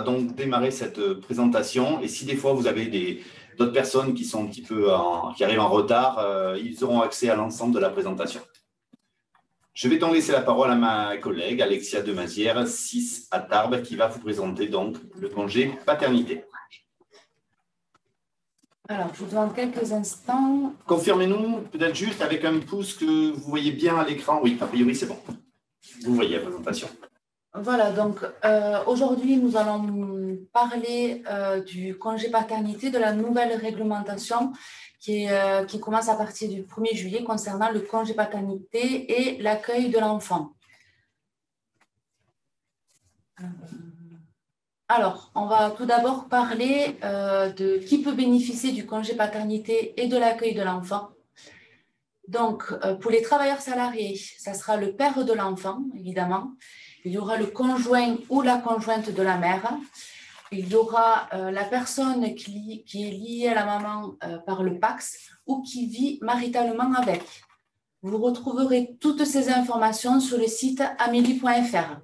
donc démarrer cette présentation. Et si des fois vous avez d'autres personnes qui sont un petit peu qui arrivent en retard, ils auront accès à l'ensemble de la présentation. Je vais donc laisser la parole à ma collègue Alexia Demazière, 6 à Tarbes, qui va vous présenter donc le congé paternité. Alors, je vous demande quelques instants. Confirmez-nous peut-être juste avec un pouce que vous voyez bien à l'écran. Oui, a priori, c'est bon. Vous voyez la présentation. Voilà, donc aujourd'hui, nous allons parler du congé paternité, de la nouvelle réglementation qui commence à partir du 1er juillet concernant le congé paternité et l'accueil de l'enfant. Alors, on va tout d'abord parler de qui peut bénéficier du congé paternité et de l'accueil de l'enfant. Donc, pour les travailleurs salariés, ça sera le père de l'enfant, évidemment. Il y aura le conjoint ou la conjointe de la mère. Il y aura la personne qui est liée à la maman par le PACS ou qui vit maritalement avec. Vous retrouverez toutes ces informations sur le site amélie.fr.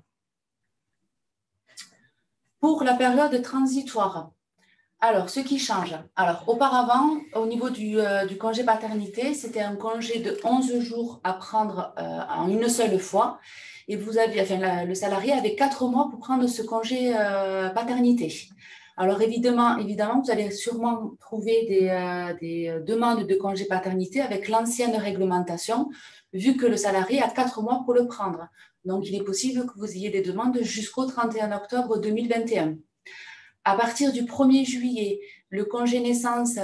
Pour la période transitoire, alors, ce qui change. Alors, auparavant, au niveau du congé paternité, c'était un congé de 11 jours à prendre en une seule fois. Et vous aviez, enfin, le salarié avait 4 mois pour prendre ce congé paternité. Alors, évidemment, vous allez sûrement trouver des demandes de congé paternité avec l'ancienne réglementation, vu que le salarié a 4 mois pour le prendre. Donc, il est possible que vous ayez des demandes jusqu'au 31 octobre 2021. À partir du 1er juillet, le congé naissance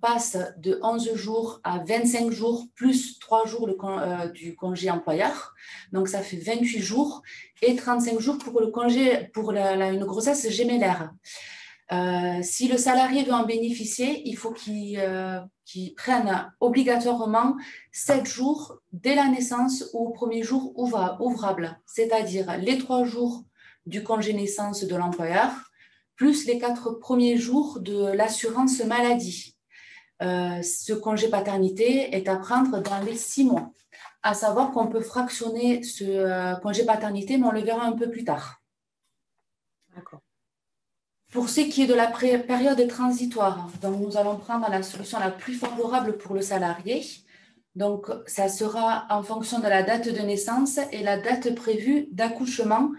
passe de 11 jours à 25 jours, plus 3 jours du congé employeur. Donc, ça fait 28 jours et 35 jours pour le congé pour une grossesse gémellaire. Si le salarié veut en bénéficier, il faut qu'il prenne obligatoirement 7 jours dès la naissance ou au premier jour ouvrable, c'est-à-dire les 3 jours du congé naissance de l'employeur, plus les 4 premiers jours de l'assurance maladie. Ce congé paternité est à prendre dans les 6 mois. À savoir qu'on peut fractionner ce congé paternité, mais on le verra un peu plus tard. D'accord. Pour ce qui est de la période transitoire, donc nous allons prendre la solution la plus favorable pour le salarié. Donc, ça sera en fonction de la date de naissance et la date prévue d'accouchement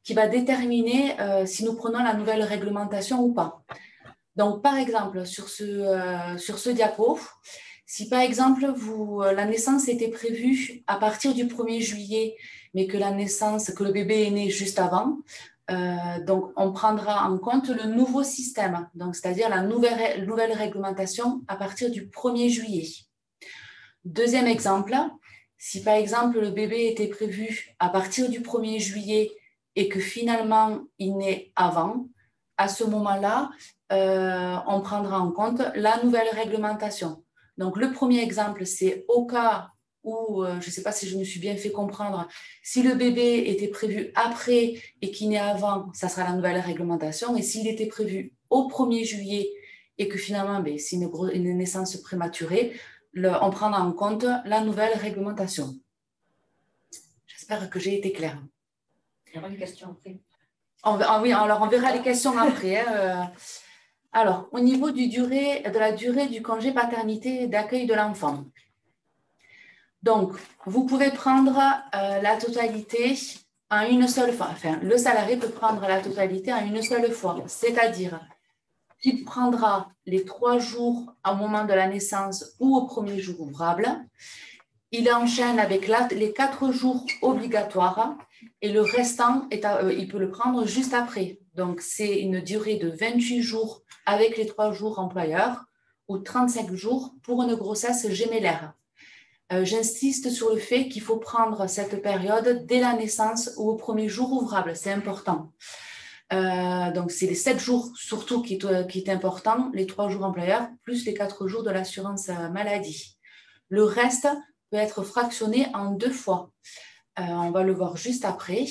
qui va déterminer si nous prenons la nouvelle réglementation ou pas. Donc, par exemple, sur ce diapo, si par exemple, la naissance était prévue à partir du 1er juillet, mais que le bébé est né juste avant, donc on prendra en compte le nouveau système, donc c'est-à-dire la nouvelle réglementation à partir du 1er juillet. Deuxième exemple, si par exemple le bébé était prévu à partir du 1er juillet et que finalement il naît avant, à ce moment-là, on prendra en compte la nouvelle réglementation. Donc, le premier exemple, c'est au cas où, je ne sais pas si je me suis bien fait comprendre, si le bébé était prévu après et qu'il naît avant, ça sera la nouvelle réglementation. Et s'il était prévu au 1er juillet et que finalement, c'est une naissance prématurée, on prendra en compte la nouvelle réglementation. J'espère que j'ai été claire. Il y aura une question après. Oui, alors on verra les questions après. Alors, au niveau de la durée du congé paternité et d'accueil de l'enfant. Donc, vous pouvez prendre la totalité en une seule fois. Enfin, le salarié peut prendre la totalité en une seule fois. C'est-à-dire qu'il prendra les 3 jours au moment de la naissance ou au premier jour ouvrable. Il enchaîne avec les 4 jours obligatoires et le restant, il peut le prendre juste après. Donc, c'est une durée de 28 jours avec les 3 jours employeurs ou 35 jours pour une grossesse gémellaire. J'insiste sur le fait qu'il faut prendre cette période dès la naissance ou au premier jour ouvrable. C'est important. Donc, c'est les 7 jours surtout qui est important, les 3 jours employeurs plus les 4 jours de l'assurance maladie. Le reste peut être fractionné en 2 fois. On va le voir juste après.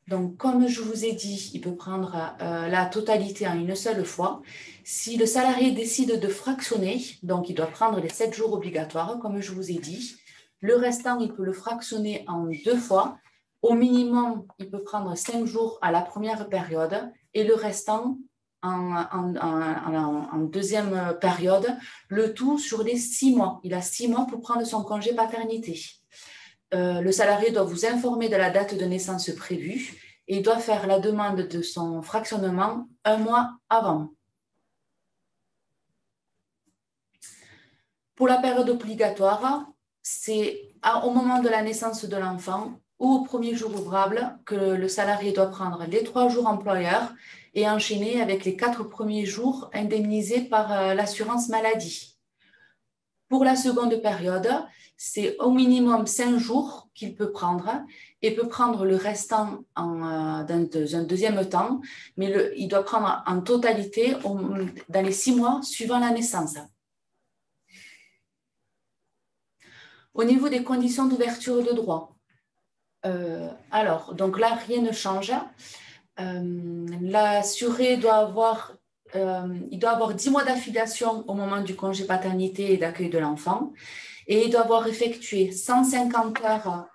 Donc, comme je vous ai dit, il peut prendre la totalité en une seule fois. Si le salarié décide de fractionner, donc il doit prendre les 7 jours obligatoires, comme je vous ai dit. Le restant, il peut le fractionner en 2 fois. Au minimum, il peut prendre 5 jours à la première période et le restant en deuxième période, le tout sur les 6 mois. Il a 6 mois pour prendre son congé paternité. Le salarié doit vous informer de la date de naissance prévue et il doit faire la demande de son fractionnement 1 mois avant. Pour la période obligatoire, c'est au moment de la naissance de l'enfant ou au premier jour ouvrable que le salarié doit prendre les 3 jours employeurs et enchaîner avec les 4 premiers jours indemnisés par l'assurance maladie. Pour la seconde période, c'est au minimum 5 jours qu'il peut prendre et peut prendre le restant dans un deuxième temps, mais il doit prendre en totalité dans les 6 mois suivant la naissance. Au niveau des conditions d'ouverture de droit, donc là, rien ne change. L'assuré doit avoir 10 mois d'affiliation au moment du congé paternité et d'accueil de l'enfant et il doit avoir effectué 150 heures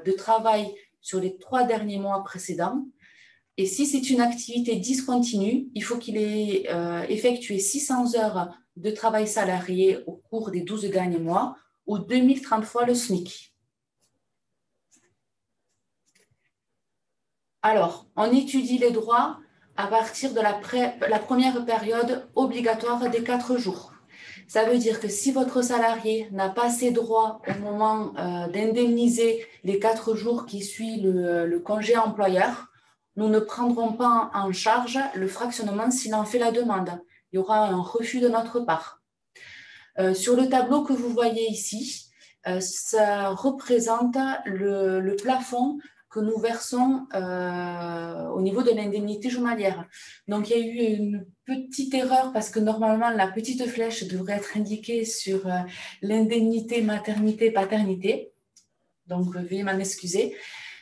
de travail sur les 3 derniers mois précédents. Et si c'est une activité discontinue, il faut qu'il ait effectué 600 heures de travail salarié au cours des 12 derniers mois ou 2030 fois le SMIC. Alors, on étudie les droits à partir de la première période obligatoire des 4 jours. Ça veut dire que si votre salarié n'a pas ses droits au moment d'indemniser les 4 jours qui suivent le congé employeur, nous ne prendrons pas en charge le fractionnement s'il en fait la demande. Il y aura un refus de notre part. Sur le tableau que vous voyez ici, ça représente le plafond que nous versons au niveau de l'indemnité journalière. Donc, il y a eu une petite erreur parce que normalement, la petite flèche devrait être indiquée sur l'indemnité maternité-paternité. Donc, veuillez m'en excuser.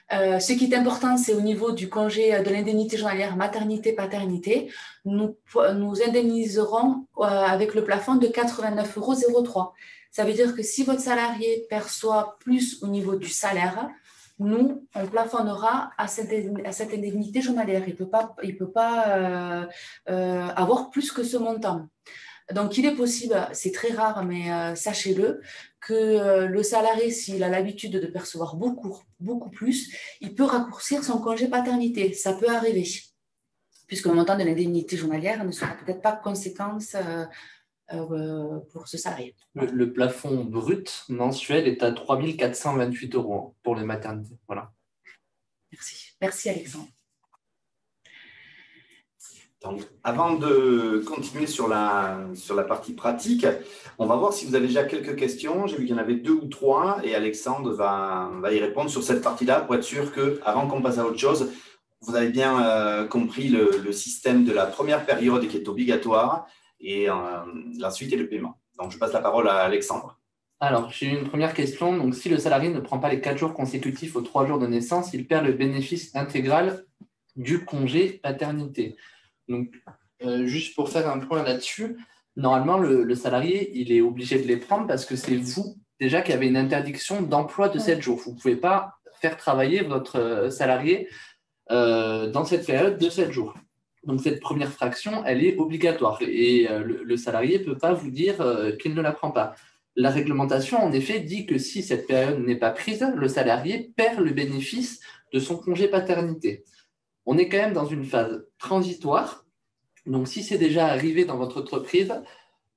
Ce qui est important, c'est au niveau du congé de l'indemnité journalière maternité-paternité, nous indemniserons avec le plafond de 89,03 €. Ça veut dire que si votre salarié perçoit plus au niveau du salaire, nous, on plafonnera à cette indemnité journalière. Il ne peut pas avoir plus que ce montant. Donc, il est possible, c'est très rare, mais sachez-le, que le salarié, s'il a l'habitude de percevoir beaucoup plus, il peut raccourcir son congé paternité. Ça peut arriver, puisque le montant de l'indemnité journalière ne sera peut-être pas conséquence pour ce salarié. Le plafond brut mensuel est à 3 428 € pour les maternités. Voilà. Merci Alexandre. Donc, avant de continuer sur la partie pratique, on va voir si vous avez déjà quelques questions. J'ai vu qu'il y en avait 2 ou 3 et Alexandre va y répondre sur cette partie-là pour être sûr qu'avant qu'on passe à autre chose, vous avez bien compris le système de la première période qui est obligatoire et la suite et le paiement. Donc, je passe la parole à Alexandre. Alors, j'ai une première question. Donc, si le salarié ne prend pas les 4 jours consécutifs aux 3 jours de naissance, il perd le bénéfice intégral du congé paternité. Donc, juste pour faire un point là-dessus, normalement, le salarié, il est obligé de les prendre parce que c'est vous, déjà, qui avez une interdiction d'emploi de 7 jours. Vous ne pouvez pas faire travailler votre salarié dans cette période de 7 jours. Donc, cette première fraction, elle est obligatoire et le salarié ne peut pas vous dire qu'il ne la prend pas. La réglementation, en effet, dit que si cette période n'est pas prise, le salarié perd le bénéfice de son congé paternité. On est quand même dans une phase transitoire. Donc, si c'est déjà arrivé dans votre entreprise,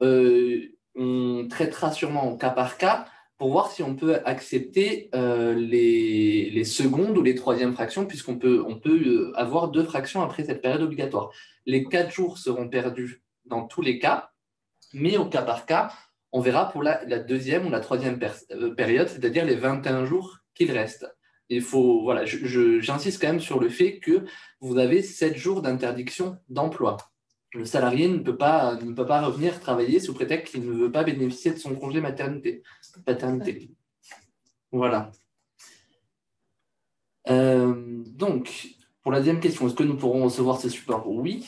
on traitera sûrement au cas par cas pour voir si on peut accepter les secondes ou les troisièmes fractions, puisqu'on peut avoir 2 fractions après cette période obligatoire. Les 4 jours seront perdus dans tous les cas, mais au cas par cas, on verra pour la deuxième ou la troisième période, c'est-à-dire les 21 jours qu'il reste. Il faut, voilà, j'insiste quand même sur le fait que vous avez 7 jours d'interdiction d'emploi. Le salarié ne peut pas revenir travailler sous prétexte qu'il ne veut pas bénéficier de son congé paternité. Voilà. Donc, pour la deuxième question, est-ce que nous pourrons recevoir ce support? Oui,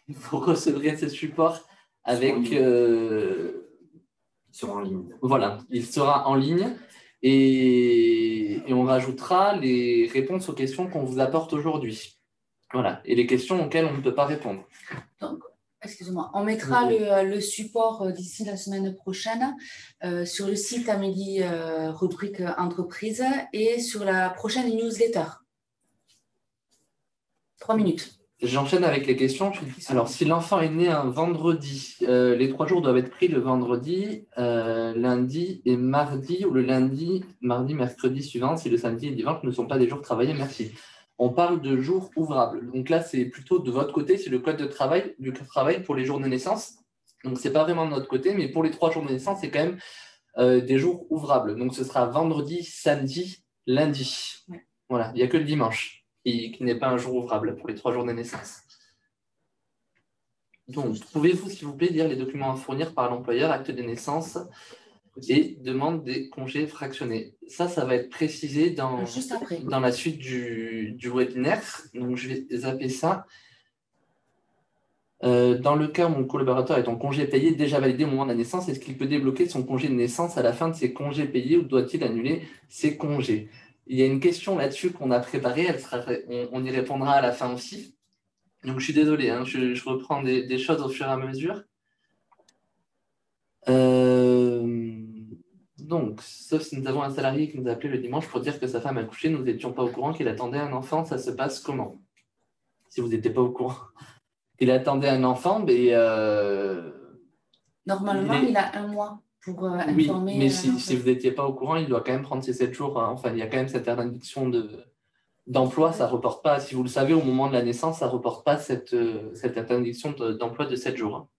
vous recevrez ce support avec… Il sera en ligne. Voilà, il sera en ligne. et on rajoutera les réponses aux questions qu'on vous apporte aujourd'hui. Voilà, et les questions auxquelles on ne peut pas répondre. Donc, excusez-moi, on mettra le support d'ici la semaine prochaine sur le site Amélie, rubrique entreprise, et sur la prochaine newsletter. 3 minutes. J'enchaîne avec les questions. Alors, si l'enfant est né un vendredi, les 3 jours doivent être pris le vendredi, lundi et mardi, ou le lundi, mardi, mercredi suivant, si le samedi et dimanche ne sont pas des jours travaillés. Merci. On parle de jours ouvrables. Donc là, c'est plutôt de votre côté, c'est le code de travail, pour les jours de naissance. Donc, ce n'est pas vraiment de notre côté, mais pour les 3 jours de naissance, c'est quand même des jours ouvrables. Donc, ce sera vendredi, samedi, lundi. Ouais. Voilà, il n'y a que le dimanche qui n'est pas un jour ouvrable pour les 3 jours de naissance. Donc, pouvez-vous, s'il vous plaît, dire les documents à fournir par l'employeur, acte de naissance et demande des congés fractionnés? Ça va être précisé dans la suite du webinaire. Donc, je vais zapper ça. Dans le cas où mon collaborateur est en congé payé déjà validé au moment de la naissance, est-ce qu'il peut débloquer son congé de naissance à la fin de ses congés payés ou doit-il annuler ses congés? Il y a une question là-dessus qu'on a préparée, on y répondra à la fin aussi. Donc, je suis désolé, hein, je reprends des choses au fur et à mesure. Donc, sauf si nous avons un salarié qui nous a appelé le dimanche pour dire que sa femme a couché, nous n'étions pas au courant qu'il attendait un enfant, ça se passe comment? Si vous n'étiez pas au courant. Il attendait un enfant, mais… Normalement, il a 1 mois. Pour informer, oui, mais si vous n'étiez pas au courant, il doit quand même prendre ses 7 jours. Enfin, il y a quand même cette interdiction d'emploi. Ça ne reporte pas, si vous le savez, au moment de la naissance, ça ne reporte pas cette interdiction d'emploi de 7 jours.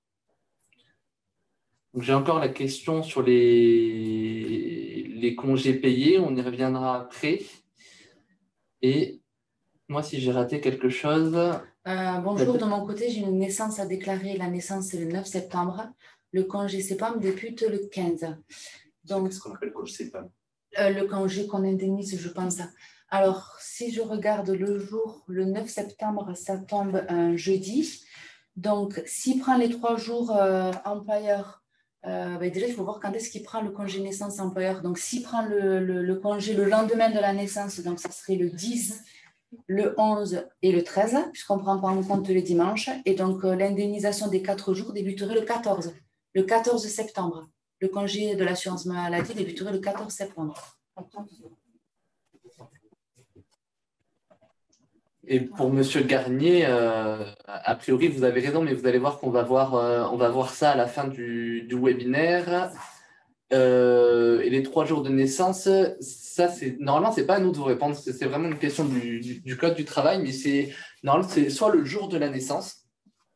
J'ai encore la question sur les congés payés. On y reviendra après. Et moi, si j'ai raté quelque chose… bonjour, de mon côté, j'ai une naissance à déclarer. La naissance, c'est le 9 septembre. Le congé CEPAM débute le 15. Donc, ce qu'on appelle le congé CEPAM. Le congé qu'on indemnise, je pense. Alors, si je regarde le jour, le 9 septembre, ça tombe un jeudi. Donc, s'il prend les 3 jours employeur, déjà, il faut voir quand est-ce qu'il prend le congé naissance employeur. Donc, s'il prend le congé le lendemain de la naissance, donc ça serait le 10, le 11 et le 13, puisqu'on ne prend pas en compte les dimanches. Et donc, l'indemnisation des 4 jours débuterait le 14. Le 14 septembre. Le congé de l'assurance maladie débuterait le 14 septembre. Et pour M. Garnier, a priori, vous avez raison, mais vous allez voir qu'on va voir ça à la fin du webinaire. Et les 3 jours de naissance, ça, normalement, ce n'est pas à nous de vous répondre. C'est vraiment une question du code du travail, mais normalement, c'est soit le jour de la naissance,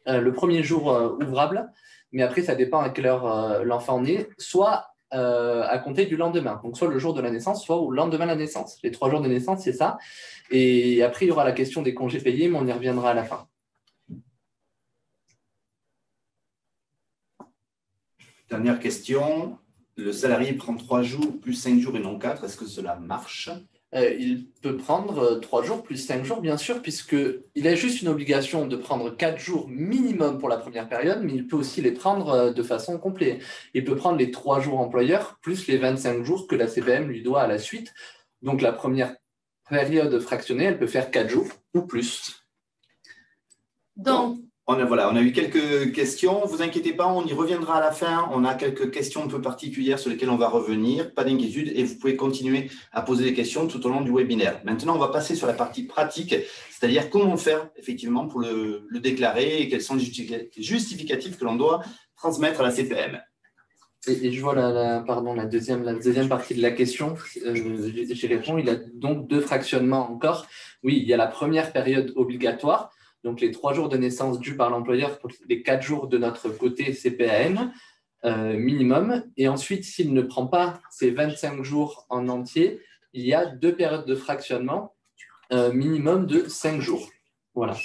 le premier jour ouvrable, mais après, ça dépend à quelle heure l'enfant naît, soit à compter du lendemain. Donc, soit le jour de la naissance, soit au lendemain de la naissance. Les 3 jours de naissance, c'est ça. Et après, il y aura la question des congés payés, mais on y reviendra à la fin. Dernière question. Le salarié prend 3 jours plus 5 jours et non 4. Est-ce que cela marche? Il peut prendre 3 jours plus 5 jours, bien sûr, puisqu'il a juste une obligation de prendre 4 jours minimum pour la première période, mais il peut aussi les prendre de façon complète. Il peut prendre les 3 jours employeurs plus les 25 jours que la CPM lui doit à la suite. Donc, la première période fractionnée, elle peut faire 4 jours ou plus. Donc, on a eu quelques questions. Ne vous inquiétez pas, on y reviendra à la fin. On a quelques questions un peu particulières sur lesquelles on va revenir. Pas d'inquiétude et vous pouvez continuer à poser des questions tout au long du webinaire. Maintenant, on va passer sur la partie pratique, c'est-à-dire comment faire effectivement pour le déclarer et quels sont les justificatifs que l'on doit transmettre à la CPM. Et je vois la deuxième partie de la question. J'y réponds. Il y a donc 2 fractionnements encore. Oui, il y a la première période obligatoire. Donc, les 3 jours de naissance dus par l'employeur pour les 4 jours de notre côté CPAM minimum. Et ensuite, s'il ne prend pas ces 25 jours en entier, il y a 2 périodes de fractionnement minimum de 5 jours. Voilà.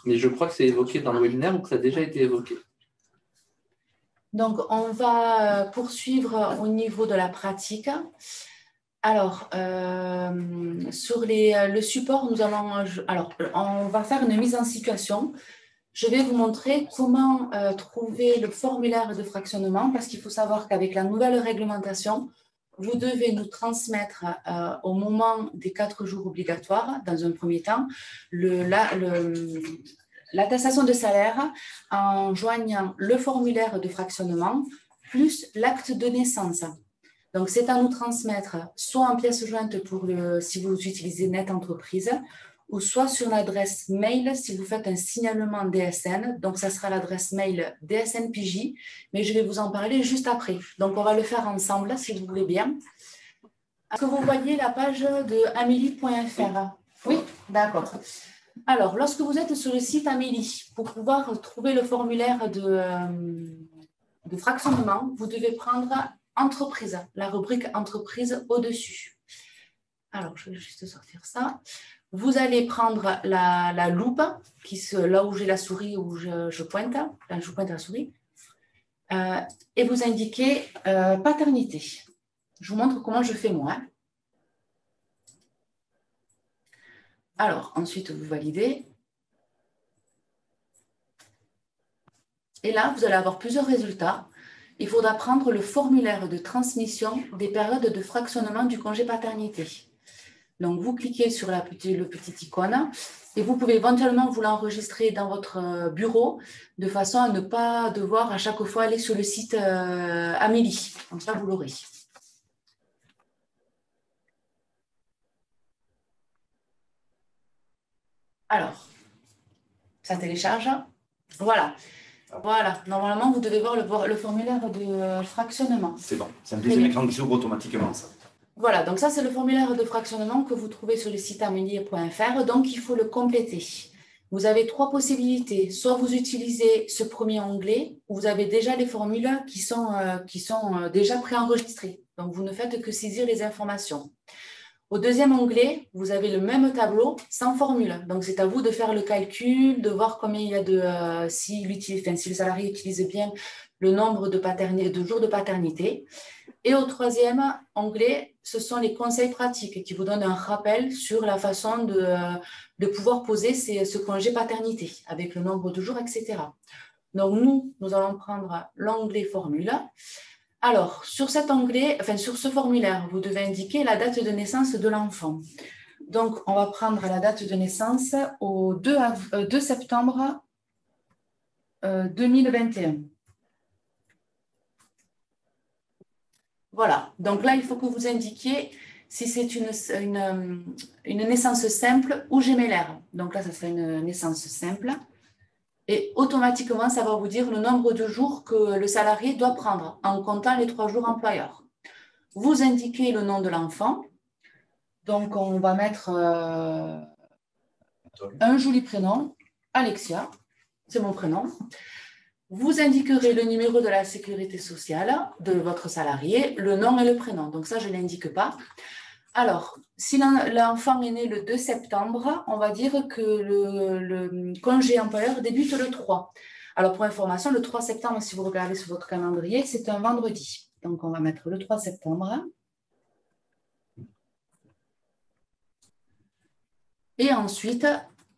Mais je crois que c'est évoqué dans le webinaire ou que ça a déjà été évoqué. Donc, on va poursuivre au niveau de la pratique. Alors, sur le support, on va faire une mise en situation. Je vais vous montrer comment trouver le formulaire de fractionnement parce qu'il faut savoir qu'avec la nouvelle réglementation, vous devez nous transmettre au moment des 4 jours obligatoires, dans un premier temps, l'attestation de salaire en joignant le formulaire de fractionnement plus l'acte de naissance. Donc, c'est à nous transmettre soit en pièce jointe si vous utilisez Net Entreprise, ou soit sur l'adresse mail si vous faites un signalement DSN. Donc, ça sera l'adresse mail DSNPJ, mais je vais vous en parler juste après. Donc, on va le faire ensemble, si vous voulez bien. Est-ce que vous voyez la page de amélie.fr? Oui, d'accord. Alors, lorsque vous êtes sur le site Amélie, pour pouvoir trouver le formulaire de fractionnement, vous devez prendre Entreprise, la rubrique Entreprise au-dessus. Alors, je vais juste sortir ça. Vous allez prendre la loupe, là où j'ai la souris, où je pointe, là je pointe la souris, et vous indiquez paternité. Je vous montre comment je fais moi. Alors, ensuite, vous validez. Et là, vous allez avoir plusieurs résultats. Il faudra prendre le formulaire de transmission des périodes de fractionnement du congé paternité. Donc, vous cliquez sur le petit icône et vous pouvez éventuellement vous l'enregistrer dans votre bureau de façon à ne pas devoir à chaque fois aller sur le site Amélie. Comme ça, vous l'aurez. Alors, ça télécharge. Voilà. Voilà. Normalement, vous devez voir le formulaire de fractionnement. C'est bon. C'est un deuxième écran qui s'ouvre automatiquement, ça. Voilà, donc ça, c'est le formulaire de fractionnement que vous trouvez sur le site amélie.fr. Donc, il faut le compléter. Vous avez 3 possibilités. Soit vous utilisez ce premier onglet, où vous avez déjà les formules qui sont déjà préenregistrées. Donc, vous ne faites que saisir les informations. Au deuxième onglet, vous avez le même tableau sans formule. Donc, c'est à vous de faire le calcul, de voir combien il y a si le salarié utilise bien le nombre de jours de paternité. Et au troisième onglet, ce sont les conseils pratiques qui vous donnent un rappel sur la façon de pouvoir poser ce congé paternité avec le nombre de jours, etc. Donc, nous allons prendre l'onglet formule. Alors, sur cet onglet, sur ce formulaire, vous devez indiquer la date de naissance de l'enfant. Donc, on va prendre la date de naissance au 2 septembre 2021. Voilà, donc là, il faut que vous indiquiez si c'est une naissance simple ou gémellaire. Donc là, ça serait une naissance simple. Et automatiquement, ça va vous dire le nombre de jours que le salarié doit prendre en comptant les 3 jours employeurs. Vous indiquez le nom de l'enfant. Donc, on va mettre un joli prénom, Alexia, c'est mon prénom. Vous indiquerez le numéro de la sécurité sociale de votre salarié, le nom et le prénom. Donc ça, je ne l'indique pas. Alors, si l'enfant est né le 2 septembre, on va dire que le congé employeur débute le 3. Alors, pour information, le 3 septembre, si vous regardez sur votre calendrier, c'est un vendredi. Donc, on va mettre le 3 septembre. Et ensuite,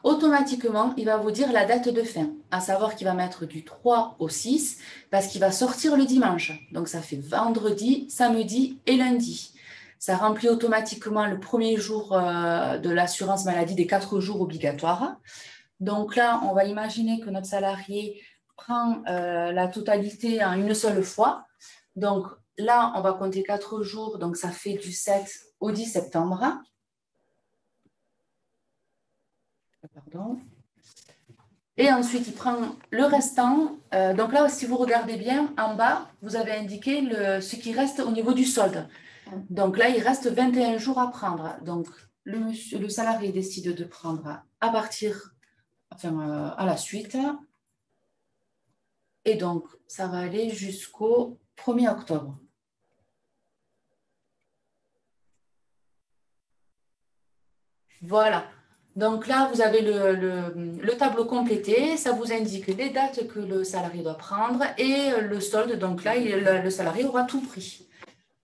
automatiquement, il va vous dire la date de fin, à savoir qu'il va mettre du 3 au 6 parce qu'il va sortir le dimanche. Donc, ça fait vendredi, samedi et lundi. Ça remplit automatiquement le premier jour de l'assurance maladie des 4 jours obligatoires. Donc là, on va imaginer que notre salarié prend la totalité en une seule fois. Donc là, on va compter 4 jours, donc ça fait du 7 au 10 septembre. Pardon. Et ensuite, il prend le restant. Donc là, si vous regardez bien, en bas, vous avez indiqué ce qui reste au niveau du solde. Donc là, il reste 21 jours à prendre. Donc, le salarié décide de prendre à la suite. Et donc, ça va aller jusqu'au 1er octobre. Voilà. Donc là, vous avez le tableau complété. Ça vous indique les dates que le salarié doit prendre et le solde. Donc là, le salarié aura tout pris.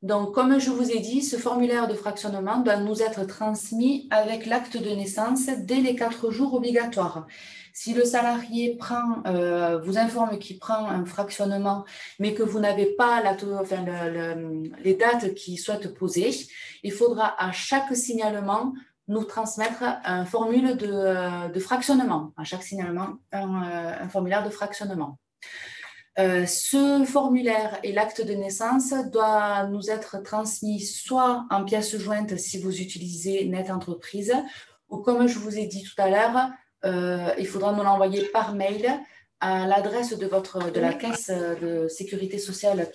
Donc, comme je vous ai dit, ce formulaire de fractionnement doit nous être transmis avec l'acte de naissance dès les 4 jours obligatoires. Si le salarié vous informe qu'il prend un fractionnement, mais que vous n'avez pas les dates qu'il souhaite poser, il faudra à chaque signalement nous transmettre un formulaire de fractionnement. À chaque signalement, un formulaire de fractionnement. Ce formulaire et l'acte de naissance doivent nous être transmis soit en pièce jointe si vous utilisez Net Entreprise, ou comme je vous ai dit tout à l'heure, il faudra nous l'envoyer par mail à l'adresse de la caisse de sécurité sociale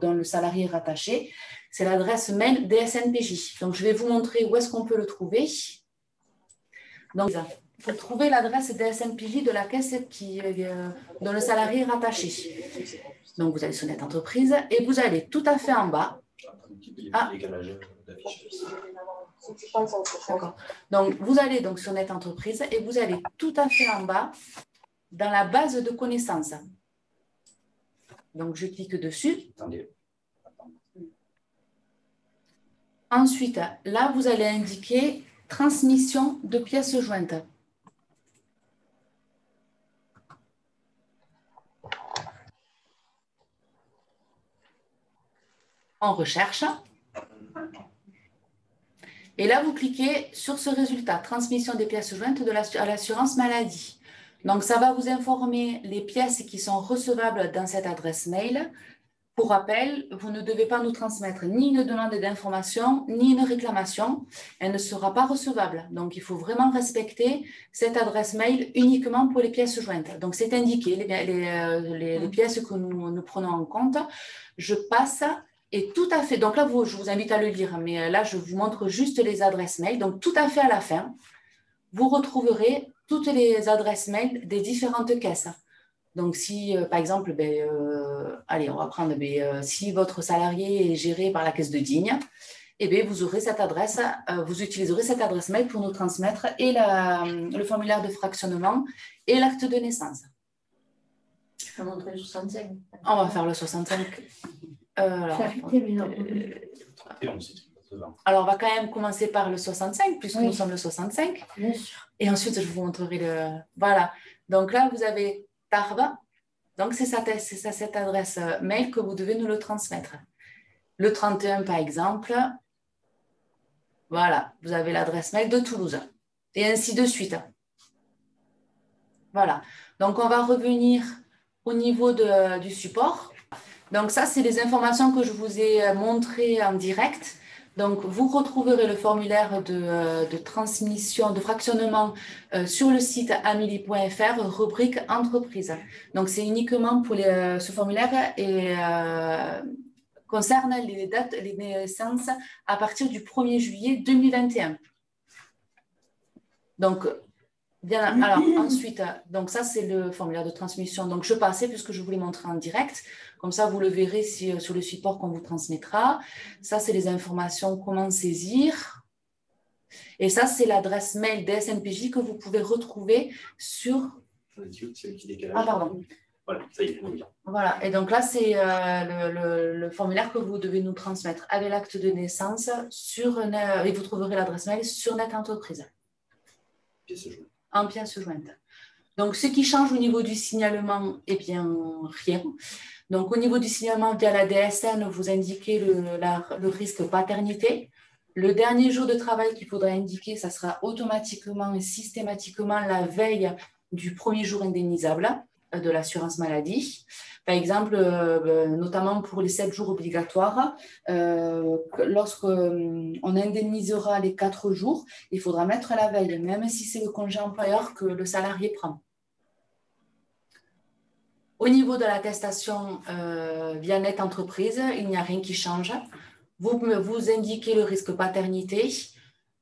dont le salarié est rattaché. C'est l'adresse mail DSNPJ. Donc, je vais vous montrer où est-ce qu'on peut le trouver. Donc, pour trouver l'adresse DSNPJ de la caisse dont le salarié est rattaché. Donc, vous allez sur Net Entreprise et vous allez tout à fait en bas. D'accord. Donc, vous allez donc sur Net Entreprise et vous allez tout à fait en bas dans la base de connaissances. Donc, je clique dessus. Attendez. Ensuite, là, vous allez indiquer transmission de pièces jointes. On recherche. Et là, vous cliquez sur ce résultat, transmission des pièces jointes à l'assurance maladie. Donc, ça va vous informer les pièces qui sont recevables dans cette adresse mail. Pour rappel, vous ne devez pas nous transmettre ni une demande d'information, ni une réclamation. Elle ne sera pas recevable. Donc, il faut vraiment respecter cette adresse mail uniquement pour les pièces jointes. Donc, c'est indiqué, les pièces que nous prenons en compte. Je passe et tout à fait, donc là, je vous invite à le lire, mais là, je vous montre juste les adresses mail. Donc, tout à fait à la fin, vous retrouverez toutes les adresses mail des différentes caisses. Donc, si, par exemple, allez, on va prendre, si votre salarié est géré par la caisse de Digne, vous aurez cette adresse, vous utiliserez cette adresse mail pour nous transmettre et le formulaire de fractionnement et l'acte de naissance. Je vais montrer le 65. On va faire le 65. Alors, on va quand même commencer par le 65, puisque nous sommes le 65. Bien sûr. Et ensuite, je vous montrerai le... Voilà. Donc là, vous avez Tarbes. Donc, c'est cette adresse mail que vous devez nous le transmettre. Le 31, par exemple. Voilà. Vous avez l'adresse mail de Toulouse. Et ainsi de suite. Voilà. Donc, on va revenir au niveau du support. Donc, ça, c'est les informations que je vous ai montrées en direct. Donc, vous retrouverez le formulaire de transmission, de fractionnement sur le site amélie.fr, rubrique entreprise. Donc, c'est uniquement pour ce formulaire et concerne les naissances à partir du 1er juillet 2021. Donc, alors ensuite, donc ça, c'est le formulaire de transmission. Donc, je passais puisque je vous l'ai montré en direct. Comme ça, vous le verrez sur le support qu'on vous transmettra. Ça, c'est les informations, comment saisir. Et ça, c'est l'adresse mail DSNPJ que vous pouvez retrouver sur... Ah, pardon. Voilà, ça y est. Voilà, et donc là, c'est le formulaire que vous devez nous transmettre avec l'acte de naissance et vous trouverez l'adresse mail sur Net Entreprise. En pièce jointe. Donc, ce qui change au niveau du signalement, eh bien, rien. Donc, au niveau du signalement via la DSN, vous indiquez le risque paternité. Le dernier jour de travail qu'il faudra indiquer, ça sera automatiquement et systématiquement la veille du premier jour indemnisable de l'assurance maladie. Par exemple, notamment pour les 7 jours obligatoires, lorsqu'on indemnisera les 4 jours, il faudra mettre la veille, même si c'est le congé employeur que le salarié prend. Au niveau de l'attestation via Net Entreprise, il n'y a rien qui change. Vous indiquez le risque paternité.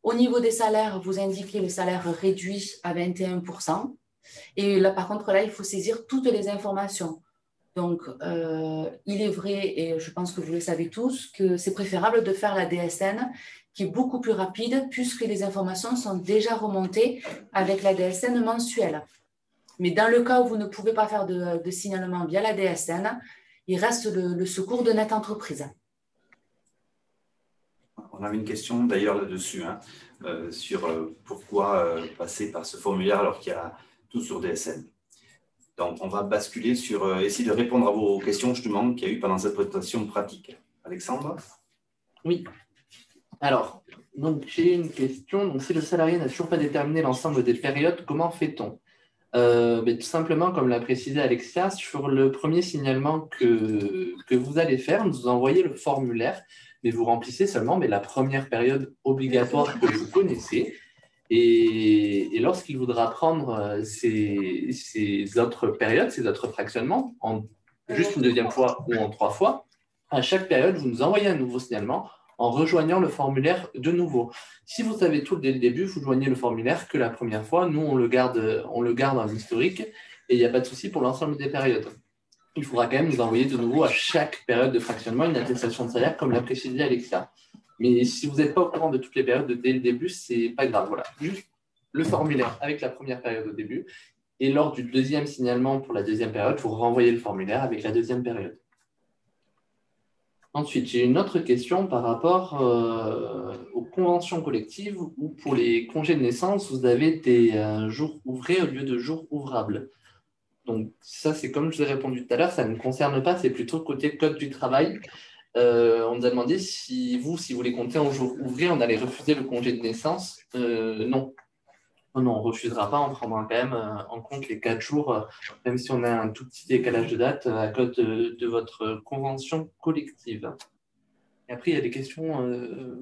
Au niveau des salaires, vous indiquez le salaire réduit à 21%. Et là, par contre, là, il faut saisir toutes les informations. Donc, il est vrai, et je pense que vous le savez tous, que c'est préférable de faire la DSN, qui est beaucoup plus rapide, puisque les informations sont déjà remontées avec la DSN mensuelle. Mais dans le cas où vous ne pouvez pas faire de signalement via la DSN, il reste le secours de Net Entreprise. On avait une question d'ailleurs là-dessus, hein, sur pourquoi passer par ce formulaire alors qu'il y a tout sur DSN. Donc, on va basculer sur essayer de répondre à vos questions justement qu'il y a eu pendant cette présentation pratique. Alexandre? Oui. Alors, donc j'ai une question. Donc, si le salarié n'a toujours pas déterminé l'ensemble des périodes, comment fait-on? Tout simplement, comme l'a précisé Alexia, sur le premier signalement que vous allez faire, vous envoyez le formulaire, mais vous remplissez seulement la première période obligatoire que vous connaissez. Et lorsqu'il voudra prendre ces autres périodes, ces autres fractionnements, juste une deuxième fois ou en 3 fois, à chaque période, vous nous envoyez un nouveau signalement en rejoignant le formulaire de nouveau. Si vous savez tout dès le début, vous joignez le formulaire que la première fois. Nous, on le garde en historique et il n'y a pas de souci pour l'ensemble des périodes. Il faudra quand même nous envoyer de nouveau à chaque période de fractionnement une attestation de salaire, comme l'a précisé Alexia. Mais si vous n'êtes pas au courant de toutes les périodes dès le début, ce n'est pas grave. Voilà. Juste le formulaire avec la première période au début. Et lors du deuxième signalement pour la deuxième période, vous renvoyez le formulaire avec la deuxième période. Ensuite, j'ai une autre question par rapport aux conventions collectives où pour les congés de naissance, vous avez des jours ouvrés au lieu de jours ouvrables. Donc ça, c'est comme je vous ai répondu tout à l'heure, ça ne me concerne pas, c'est plutôt côté code du travail. On nous a demandé si vous voulez compter en jours ouvrés, on allait refuser le congé de naissance. Non. Non, on ne refusera pas, on prendra quand même en compte les 4 jours, même si on a un tout petit décalage de date à cause de votre convention collective. Et après, il y a des questions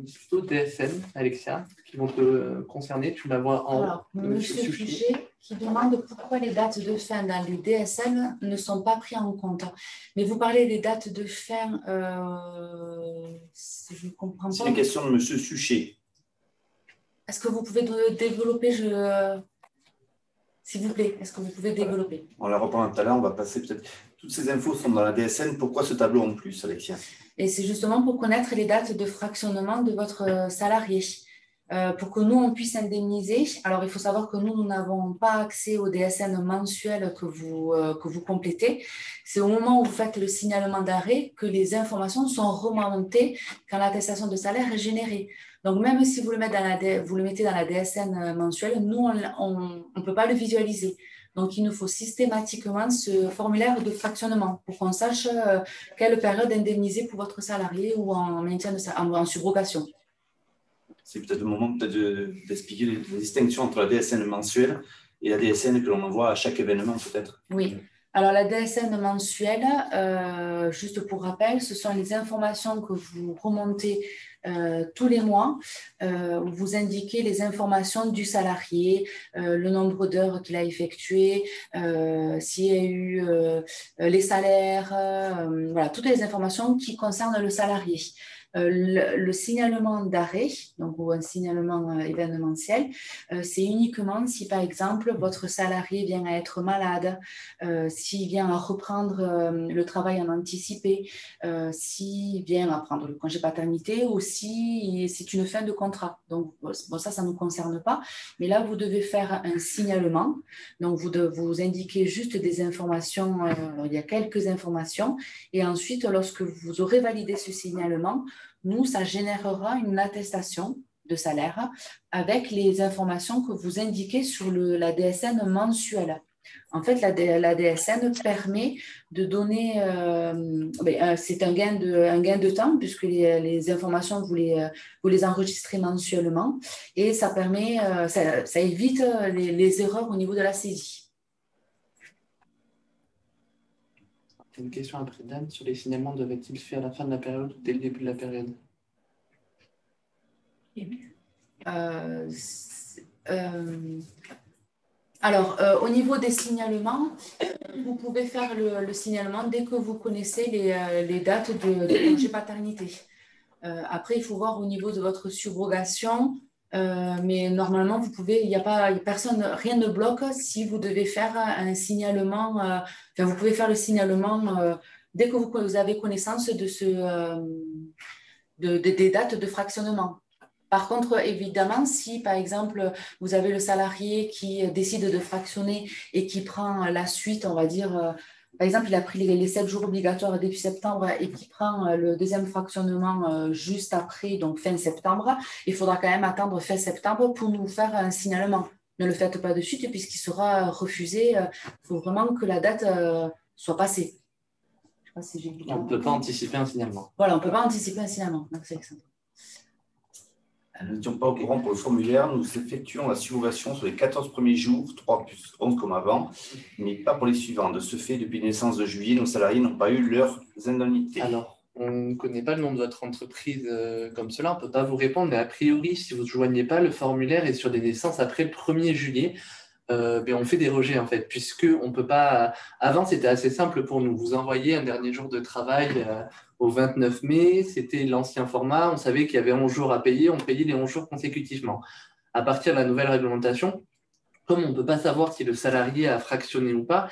plutôt DSN, Alexia, qui vont te concerner. Tu la vois en haut. Alors, Monsieur Suchet qui demande pourquoi les dates de fin dans les DSN ne sont pas prises en compte. Mais vous parlez des dates de fin, je ne comprends pas. C'est une question de Monsieur Suchet. Est-ce que vous pouvez développer, s'il vous plaît, est-ce que vous pouvez développer? On la reprend tout à l'heure, on va passer peut-être. Toutes ces infos sont dans la DSN. Pourquoi ce tableau en plus, Alexia? Et c'est justement pour connaître les dates de fractionnement de votre salarié, pour que nous, on puisse indemniser. Alors, il faut savoir que nous n'avons pas accès au DSN mensuel que vous complétez. C'est au moment où vous faites le signalement d'arrêt que les informations sont remontées quand l'attestation de salaire est générée. Donc, même si vous le mettez dans la DSN mensuelle, nous, on ne peut pas le visualiser. Donc, il nous faut systématiquement ce formulaire de fractionnement pour qu'on sache quelle période indemniser pour votre salarié ou en maintien en subrogation. C'est peut-être le moment d'expliquer les distinctions entre la DSN mensuelle et la DSN que l'on envoie à chaque événement, peut-être. Oui. Alors, la DSN mensuelle, juste pour rappel, ce sont les informations que vous remontez tous les mois, où vous indiquez les informations du salarié, le nombre d'heures qu'il a effectué, s'il y a eu les salaires, voilà, toutes les informations qui concernent le salarié. Le signalement d'arrêt, donc ou un signalement événementiel, c'est uniquement si par exemple votre salarié vient à être malade, s'il vient à reprendre le travail en anticipé, s'il vient à prendre le congé paternité ou si c'est une fin de contrat. Donc bon, ça ne nous concerne pas, mais là vous devez faire un signalement. Donc vous indiquez juste des informations, alors, il y a quelques informations, et ensuite lorsque vous aurez validé ce signalement, nous, ça générera une attestation de salaire avec les informations que vous indiquez sur la DSN mensuelle. En fait, la DSN permet de donner, c'est un gain de temps puisque les informations, vous les enregistrez mensuellement et ça permet, ça évite les erreurs au niveau de la saisie. Une question après Dan, sur les signalements devraient-ils se faire à la fin de la période ou dès le début de la période? Alors, au niveau des signalements, vous pouvez faire le signalement dès que vous connaissez les dates de congé paternité. Après, il faut voir au niveau de votre subrogation, mais normalement, vous pouvez, il n'y a pas personne, rien ne bloque si vous devez faire un signalement. Enfin, vous pouvez faire le signalement dès que vous avez connaissance de des dates de fractionnement. Par contre, évidemment, si par exemple, vous avez le salarié qui décide de fractionner et qui prend la suite, on va dire, par exemple, il a pris les 7 jours obligatoires début septembre et qui prend le deuxième fractionnement juste après, donc fin septembre, il faudra quand même attendre fin septembre pour nous faire un signalement. Ne le faites pas de suite puisqu'il sera refusé. Il faut vraiment que la date soit passée. Je sais pas si j'ai dit. On ne peut pas anticiper un signalement. Voilà, on ne peut pas anticiper un signalement. Donc, c'est excellent. Nous n'étions pas au courant pour le formulaire. Nous effectuons la subrogation sur les 14 premiers jours, 3 plus 11 comme avant, mais pas pour les suivants. De ce fait, depuis la naissance de juillet, nos salariés n'ont pas eu leurs indemnités. Alors, on ne connaît pas le nom de votre entreprise comme cela, on ne peut pas vous répondre, mais a priori, si vous ne joignez pas, le formulaire est sur des naissances après le 1er juillet. On fait des rejets en fait, puisque on peut pas. Avant, c'était assez simple pour nous. Vous envoyez un dernier jour de travail au 29 mai, c'était l'ancien format. On savait qu'il y avait 11 jours à payer, on payait les 11 jours consécutivement. À partir de la nouvelle réglementation, comme on ne peut pas savoir si le salarié a fractionné ou pas,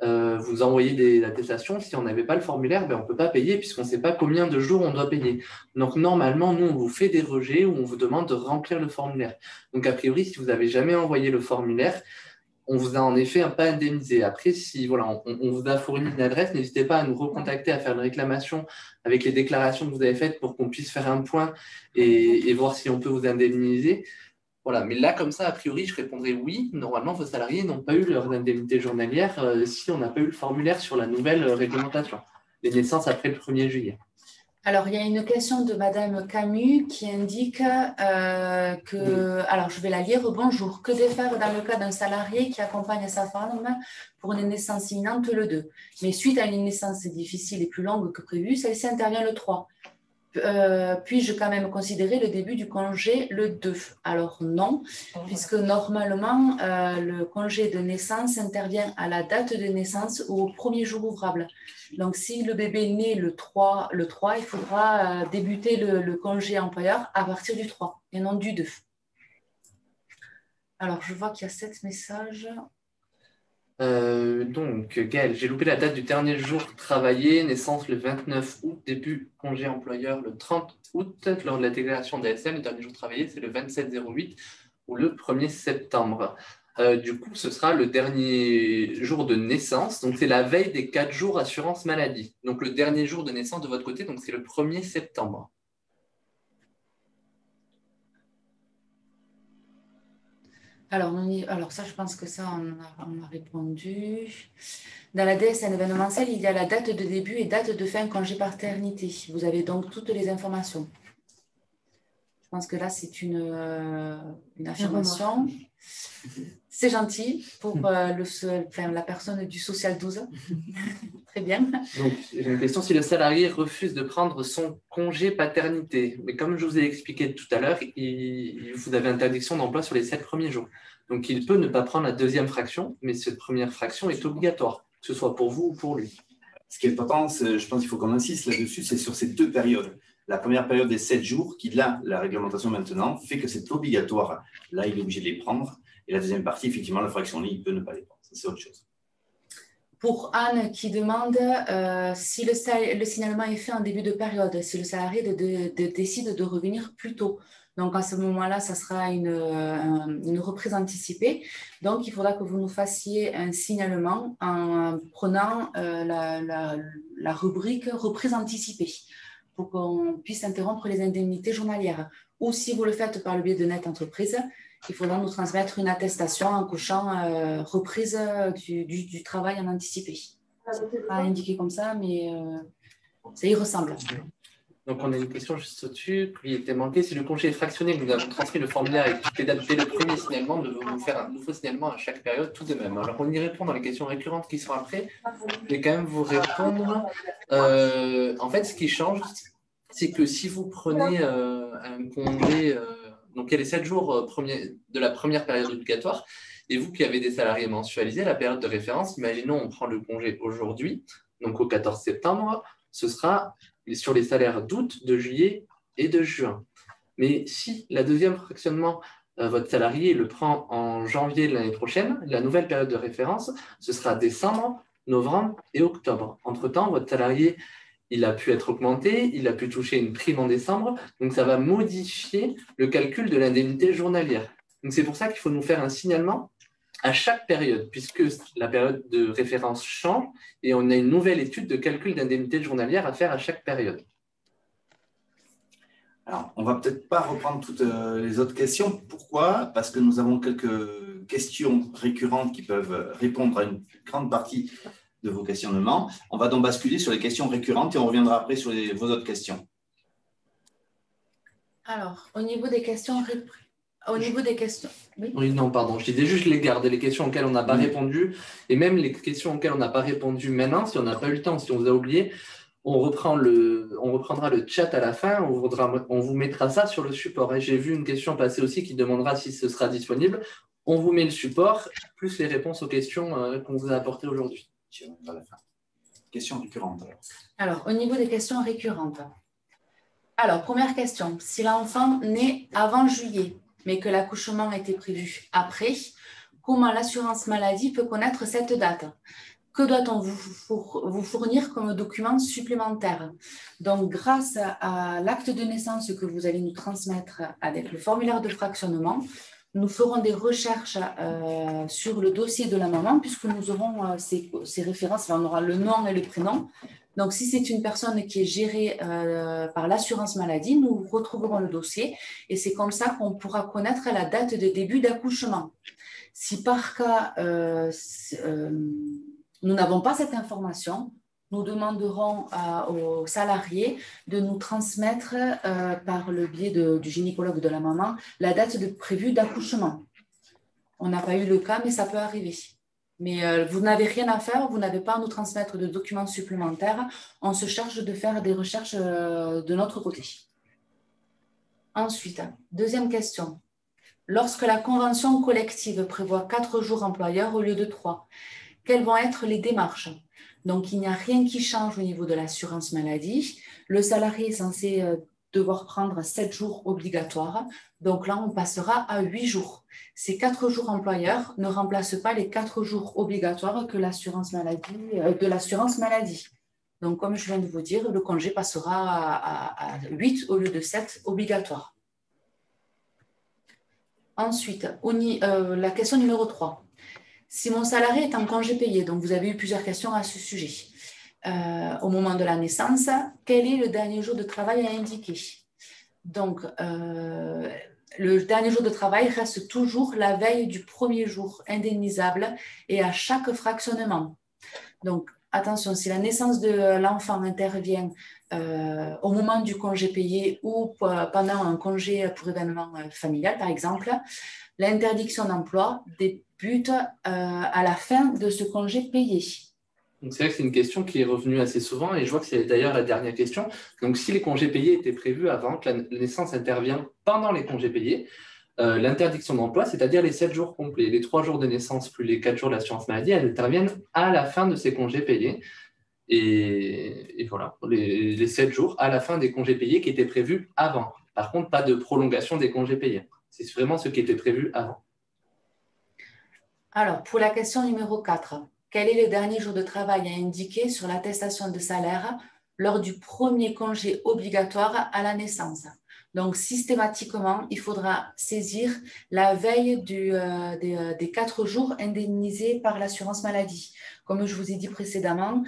vous envoyez des attestations. Si on n'avait pas le formulaire, on ne peut pas payer puisqu'on ne sait pas combien de jours on doit payer. Donc, normalement, nous, on vous fait des rejets où on vous demande de remplir le formulaire. Donc, a priori, si vous n'avez jamais envoyé le formulaire, on vous a en effet pas indemnisé. Après, si voilà, on vous a fourni une adresse, n'hésitez pas à nous recontacter, à faire une réclamation avec les déclarations que vous avez faites pour qu'on puisse faire un point et voir si on peut vous indemniser. Voilà, mais là, comme ça, a priori, je répondrai oui. Normalement, vos salariés n'ont pas eu leurs indemnités journalières si on n'a pas eu le formulaire sur la nouvelle réglementation. Les naissances après le 1er juillet. Alors, il y a une question de Madame Camus qui indique que, alors je vais la lire, bonjour, que faire dans le cas d'un salarié qui accompagne sa femme pour une naissance imminente le 2, mais suite à une naissance difficile et plus longue que prévu, celle-ci intervient le 3. Puis-je quand même considérer le début du congé le 2? Alors non, puisque normalement, le congé de naissance intervient à la date de naissance ou au premier jour ouvrable. Donc, si le bébé est né le 3, il faudra débuter le congé employeur à partir du 3 et non du 2. Alors, je vois qu'il y a 7 messages. Donc, Gaël, j'ai loupé la date du dernier jour travaillé, naissance le 29 août, début congé employeur le 30 août, lors de la déclaration d'ASM, le dernier jour travaillé, c'est le 27-08 ou le 1er septembre. Du coup, ce sera le dernier jour de naissance, donc c'est la veille des 4 jours assurance maladie. Donc, le dernier jour de naissance de votre côté, donc c'est le 1er septembre. Alors ça, je pense que ça, on a répondu. Dans la DSN événementielle, il y a la date de début et date de fin congé paternité. Vous avez donc toutes les informations. Je pense que là, c'est une affirmation. C'est gentil pour la personne du Social 12. Très bien. Donc, j'ai une question. Si le salarié refuse de prendre son congé paternité, mais comme je vous ai expliqué tout à l'heure, vous avez interdiction d'emploi sur les 7 premiers jours. Donc, il peut ne pas prendre la deuxième fraction, mais cette première fraction est obligatoire, que ce soit pour vous ou pour lui. Ce qui est important, je pense qu'il faut qu'on insiste là-dessus, c'est sur ces 2 périodes. La première période des 7 jours, qui là, la réglementation maintenant, fait que c'est obligatoire. Là, il est obligé de les prendre. Et la deuxième partie, effectivement, la fraction là, il peut ne pas les prendre. Ça, c'est autre chose. Pour Anne qui demande si le signalement est fait en début de période, si le salarié décide de revenir plus tôt. Donc, à ce moment-là, ça sera une reprise anticipée. Donc, il faudra que vous nous fassiez un signalement en prenant la rubrique reprise anticipée pour qu'on puisse interrompre les indemnités journalières. Ou si vous le faites par le biais de Net Entreprise, il faudra nous transmettre une attestation en cochant reprise du travail en anticipé. Ce n'est pas indiqué comme ça, mais ça y ressemble. Donc, on a une question juste au-dessus qui était manquée. Si le congé est fractionné, nous avons transmis le formulaire avec toutes les dates dès le premier signalement, nous devons faire un nouveau signalement à chaque période tout de même. Alors, on y répond dans les questions récurrentes qui sont après. Je vais quand même vous répondre. En fait, ce qui change, c'est que si vous prenez un congé, donc il y a les 7 jours de la première période obligatoire, et vous qui avez des salariés mensualisés, la période de référence, imaginons on prend le congé aujourd'hui, donc au 14 septembre, ce sera sur les salaires d'août, de juillet et de juin. Mais si la deuxième fractionnement, votre salarié le prend en janvier de l'année prochaine, la nouvelle période de référence, ce sera décembre, novembre et octobre. Entre-temps, votre salarié, il a pu être augmenté, il a pu toucher une prime en décembre, donc ça va modifier le calcul de l'indemnité journalière. Donc c'est pour ça qu'il faut nous faire un signalement à chaque période, puisque la période de référence change et on a une nouvelle étude de calcul d'indemnité journalière à faire à chaque période. Alors, on ne va peut-être pas reprendre toutes les autres questions. Pourquoi? Parce que nous avons quelques questions récurrentes qui peuvent répondre à une grande partie de vos questionnements. On va donc basculer sur les questions récurrentes et on reviendra après sur vos autres questions. Alors, au niveau des questions, oui. Oui, non, pardon. Je disais juste les garder, les questions auxquelles on n'a pas répondu, et même les questions auxquelles on n'a pas répondu maintenant, si on n'a pas eu le temps, si on vous a oublié, on reprendra le chat à la fin, on vous mettra ça sur le support. Et j'ai vu une question passer aussi qui demandera si ce sera disponible. On vous met le support, plus les réponses aux questions qu'on vous a apportées aujourd'hui. Questions récurrentes. Alors, au niveau des questions récurrentes. Alors, première question. Si l'enfant naît avant juillet, mais que l'accouchement était prévu après, comment l'assurance maladie peut connaître cette date? Que doit-on vous fournir comme document supplémentaire? Donc, grâce à l'acte de naissance que vous allez nous transmettre avec le formulaire de fractionnement, nous ferons des recherches sur le dossier de la maman, puisque nous aurons ces références, on aura le nom et le prénom. Donc, si c'est une personne qui est gérée par l'assurance maladie, nous retrouverons le dossier et c'est comme ça qu'on pourra connaître la date de début d'accouchement. Si par cas, nous n'avons pas cette information, nous demanderons aux salariés de nous transmettre par le biais du gynécologue de la maman la date prévue d'accouchement. On n'a pas eu le cas, mais ça peut arriver. Mais vous n'avez rien à faire, vous n'avez pas à nous transmettre de documents supplémentaires. On se charge de faire des recherches de notre côté. Ensuite, deuxième question. Lorsque la convention collective prévoit 4 jours employeurs au lieu de 3, quelles vont être les démarches? Donc, il n'y a rien qui change au niveau de l'assurance maladie. Le salarié est censé devoir prendre 7 jours obligatoires. Donc là, on passera à 8 jours. Ces 4 jours employeurs ne remplacent pas les 4 jours obligatoires que l'assurance maladie, Donc, comme je viens de vous dire, le congé passera à 8 au lieu de 7 obligatoires. Ensuite, la question numéro 3. Si mon salarié est en congé payé, donc vous avez eu plusieurs questions à ce sujet, au moment de la naissance, quel est le dernier jour de travail à indiquer? Donc, le dernier jour de travail reste toujours la veille du premier jour indemnisable et à chaque fractionnement. Donc, attention, si la naissance de l'enfant intervient au moment du congé payé ou pendant un congé pour événement familial, par exemple, l'interdiction d'emploi débute à la fin de ce congé payé. Donc, c'est vrai que c'est une question qui est revenue assez souvent et je vois que c'est d'ailleurs la dernière question. Donc, si les congés payés étaient prévus avant, que la naissance intervient pendant les congés payés, l'interdiction d'emploi, c'est-à-dire les 7 jours complets, les 3 jours de naissance plus les 4 jours de l'assurance maladie, elles interviennent à la fin de ces congés payés. Et voilà, les 7 jours à la fin des congés payés qui étaient prévus avant. Par contre, pas de prolongation des congés payés. C'est vraiment ce qui était prévu avant. Alors, pour la question numéro 4, quel est le dernier jour de travail à indiquer sur l'attestation de salaire lors du premier congé obligatoire à la naissance? Donc, systématiquement, il faudra saisir la veille des 4 jours indemnisés par l'assurance maladie. Comme je vous ai dit précédemment,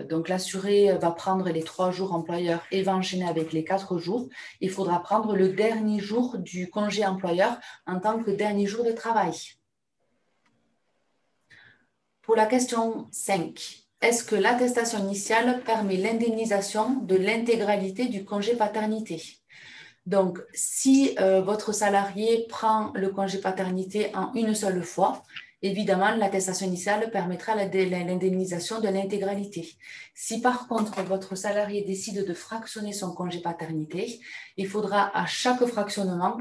donc l'assuré va prendre les 3 jours employeurs et va enchaîner avec les 4 jours. Il faudra prendre le dernier jour du congé employeur en tant que dernier jour de travail. Pour la question 5, est-ce que l'attestation initiale permet l'indemnisation de l'intégralité du congé paternité? Donc, si votre salarié prend le congé paternité en une seule fois, évidemment, l'attestation initiale permettra l'indemnisation de l'intégralité. Si par contre, votre salarié décide de fractionner son congé paternité, il faudra à chaque fractionnement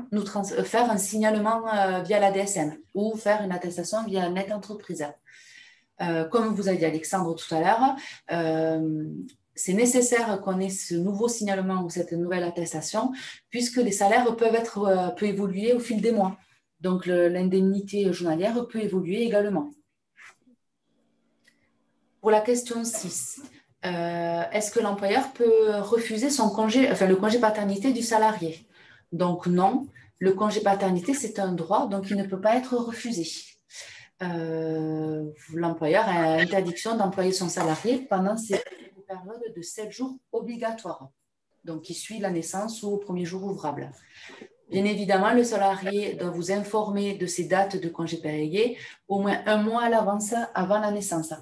faire un signalement via la DSN ou faire une attestation via Net Entreprise. Comme vous a dit Alexandre tout à l'heure, c'est nécessaire qu'on ait ce nouveau signalement ou cette nouvelle attestation puisque les salaires peuvent évoluer au fil des mois. Donc, l'indemnité journalière peut évoluer également. Pour la question 6, est-ce que l'employeur peut refuser le congé paternité du salarié? Donc, non. Le congé paternité, c'est un droit, donc il ne peut pas être refusé. l'employeur a interdiction d'employer son salarié pendant cette période de 7 jours obligatoires, donc qui suit la naissance ou au premier jour ouvrable. Bien évidemment, le salarié doit vous informer de ces dates de congé payé au moins 1 mois à l'avance avant la naissance.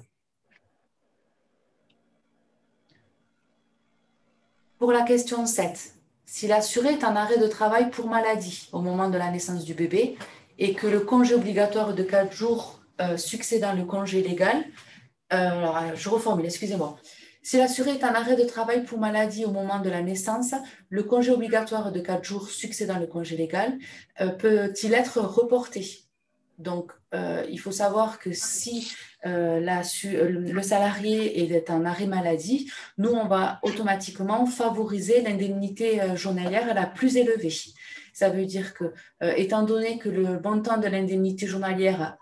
Pour la question 7, si l'assuré est en arrêt de travail pour maladie au moment de la naissance du bébé et que le congé obligatoire de 4 jours succédant le congé légal, alors je reformule, excusez-moi. Si l'assuré est en arrêt de travail pour maladie au moment de la naissance, le congé obligatoire de 4 jours succédant le congé légal peut-il être reporté? Donc, il faut savoir que si le salarié est en arrêt maladie, nous, on va automatiquement favoriser l'indemnité journalière la plus élevée. Ça veut dire que, étant donné que le montant de l'indemnité journalière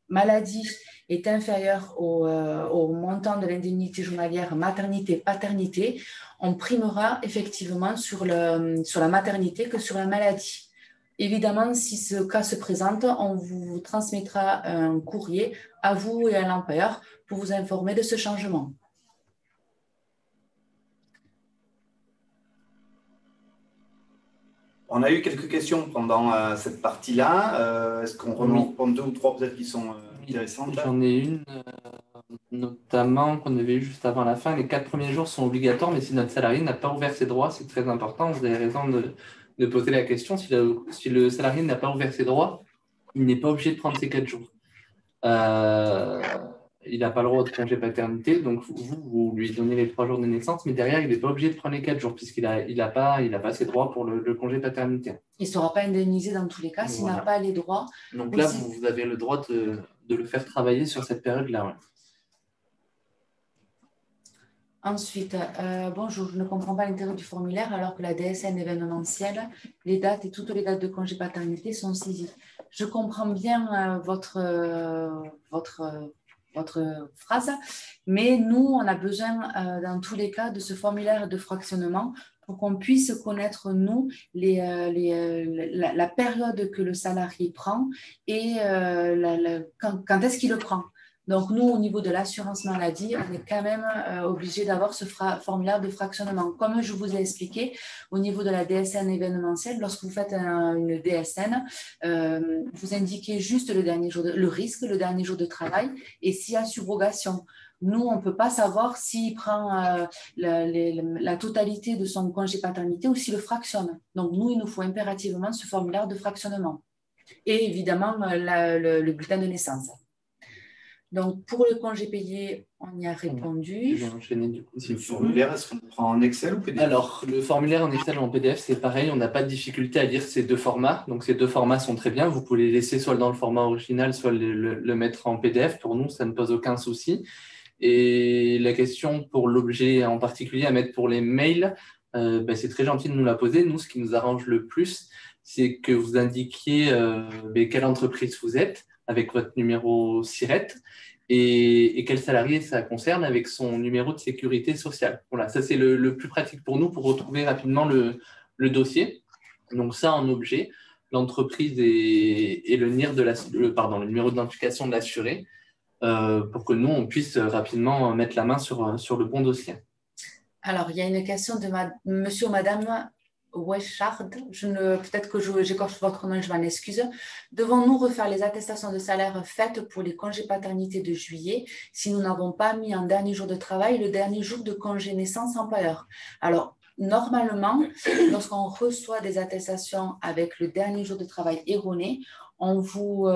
maladie est inférieur au montant de l'indemnité journalière maternité-paternité, on primera effectivement sur la maternité que sur la maladie. Évidemment, si ce cas se présente, on vous transmettra un courrier à vous et à l'employeur pour vous informer de ce changement. On a eu quelques questions pendant cette partie-là. Est-ce qu'on reprend 2 ou 3 peut-être qui sont intéressantes? J'en ai une, notamment qu'on avait eu juste avant la fin. Les 4 premiers jours sont obligatoires, mais si notre salarié n'a pas ouvert ses droits, c'est très important. Vous avez raison de poser la question. Si le salarié n'a pas ouvert ses droits, il n'est pas obligé de prendre ces 4 jours. Il n'a pas le droit de congé paternité, donc vous lui donnez les 3 jours de naissance, mais derrière, il n'est pas obligé de prendre les 4 jours puisqu'il n'a pas ses droits pour le congé paternité. Il ne sera pas indemnisé dans tous les cas s'il n'a pas les droits. Donc là, vous avez le droit de le faire travailler sur cette période-là. Ouais. Ensuite, bonjour, je ne comprends pas l'intérêt du formulaire alors que la DSN événementielle, les dates et toutes les dates de congé paternité sont saisies. Je comprends bien votre phrase, mais nous, on a besoin dans tous les cas de ce formulaire de fractionnement pour qu'on puisse connaître, nous, la période que le salarié prend et quand est-ce qu'il le prend. Donc, nous, au niveau de l'assurance maladie, on est quand même obligé d'avoir ce formulaire de fractionnement. Comme je vous ai expliqué, au niveau de la DSN événementielle, lorsque vous faites une DSN, vous indiquez juste le risque, le dernier jour de travail et s'il y a subrogation. Nous, on ne peut pas savoir s'il prend la totalité de son congé paternité ou s'il le fractionne. Donc, nous, il nous faut impérativement ce formulaire de fractionnement. Et évidemment, le bulletin de naissance. Donc, pour le congé payé, on y a répondu. Je vais enchaîner du coup. Le formulaire, est-ce qu'on le prend en Excel ou PDF? Alors, le formulaire en Excel ou en PDF, c'est pareil. On n'a pas de difficulté à lire ces 2 formats. Donc, ces 2 formats sont très bien. Vous pouvez les laisser soit dans le format original, soit le mettre en PDF. Pour nous, ça ne pose aucun souci. Et la question pour l'objet en particulier à mettre pour les mails, c'est très gentil de nous la poser. Nous, ce qui nous arrange le plus, c'est que vous indiquiez quelle entreprise vous êtes avec votre numéro SIRET et quel salarié ça concerne avec son numéro de sécurité sociale. Voilà, ça c'est le plus pratique pour nous pour retrouver rapidement le dossier. Donc ça en objet, l'entreprise et le numéro de l'identification de l'assuré pour que nous, on puisse rapidement mettre la main sur le bon dossier. Alors, il y a une question de monsieur ou madame Weshard, peut-être que j'écorche votre nom, je m'en excuse. Devons-nous refaire les attestations de salaire faites pour les congés paternité de juillet si nous n'avons pas mis en dernier jour de travail le dernier jour de congé naissance employeur? Alors, normalement, lorsqu'on reçoit des attestations avec le dernier jour de travail erroné, on vous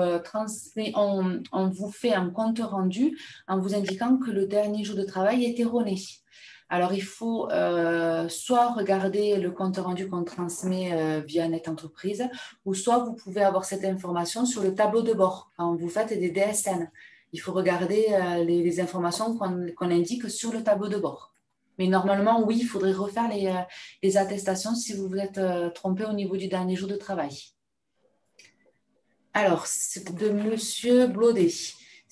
fait un compte rendu en vous indiquant que le dernier jour de travail est erroné. Alors, il faut soit regarder le compte rendu qu'on transmet via Net Entreprise, ou soit vous pouvez avoir cette information sur le tableau de bord quand vous faites des DSN. Il faut regarder les informations qu'on indique sur le tableau de bord. Mais normalement, oui, il faudrait refaire les attestations si vous vous êtes trompé au niveau du dernier jour de travail. Alors, c'est de monsieur Blaudet.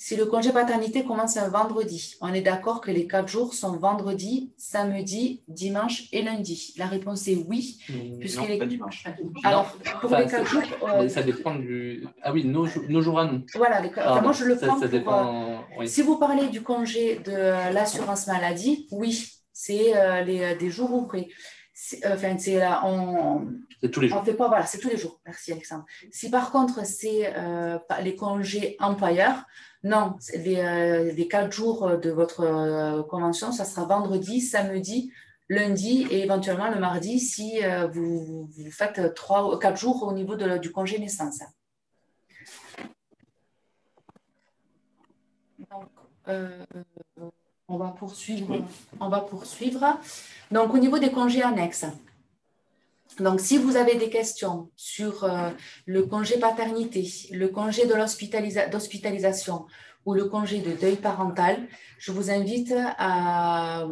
si le congé paternité commence un vendredi, on est d'accord que les 4 jours sont vendredi, samedi, dimanche et lundi. La réponse est oui. Non, pas dimanche. Alors, pour les 4 jours… ça dépend du… Ah oui, nos jours à nous. Voilà, moi je le prends ça pour… dépend, oui. Si vous parlez du congé de l'assurance maladie, oui, c'est des jours ouvrés. C'est tous les jours. On fait pas, voilà, c'est tous les jours. Merci Alexandre. Si par contre c'est les congés employeurs, non, les 4 jours de votre convention, ça sera vendredi, samedi, lundi et éventuellement le mardi si vous faites 3 ou 4 jours au niveau du congé naissance. Donc, on va poursuivre. Donc, au niveau des congés annexes, donc, si vous avez des questions sur le congé paternité, le congé d'hospitalisation ou le congé de deuil parental, je vous invite à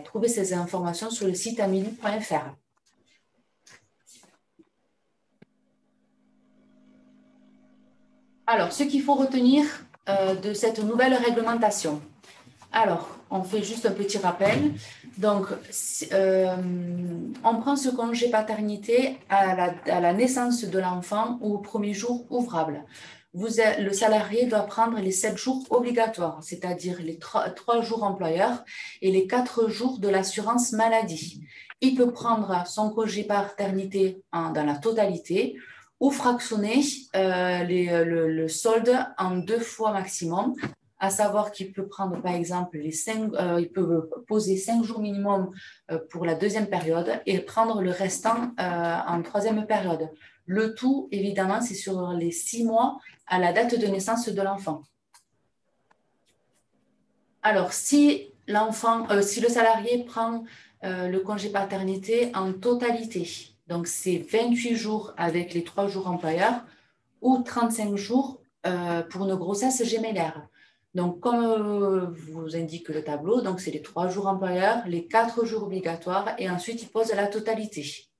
trouver ces informations sur le site amélie.fr. Alors, ce qu'il faut retenir de cette nouvelle réglementation. Alors, on fait juste un petit rappel. Donc, on prend ce congé paternité à la naissance de l'enfant ou au premier jour ouvrable. Le salarié doit prendre les 7 jours obligatoires, c'est-à-dire les 3 jours employeurs et les 4 jours de l'assurance maladie. Il peut prendre son congé paternité dans la totalité ou fractionner le solde en 2 fois maximum, à savoir qu'il peut prendre par exemple il peut poser 5 jours minimum pour la 2e période et prendre le restant en 3e période. Le tout, évidemment, c'est sur les 6 mois à la date de naissance de l'enfant. Alors, si le salarié prend le congé paternité en totalité, donc c'est 28 jours avec les 3 jours employeurs ou 35 jours pour une grossesse gémellaire. Donc, comme vous indique le tableau, donc c'est les 3 jours employeurs, les 4 jours obligatoires et ensuite il pose la totalité.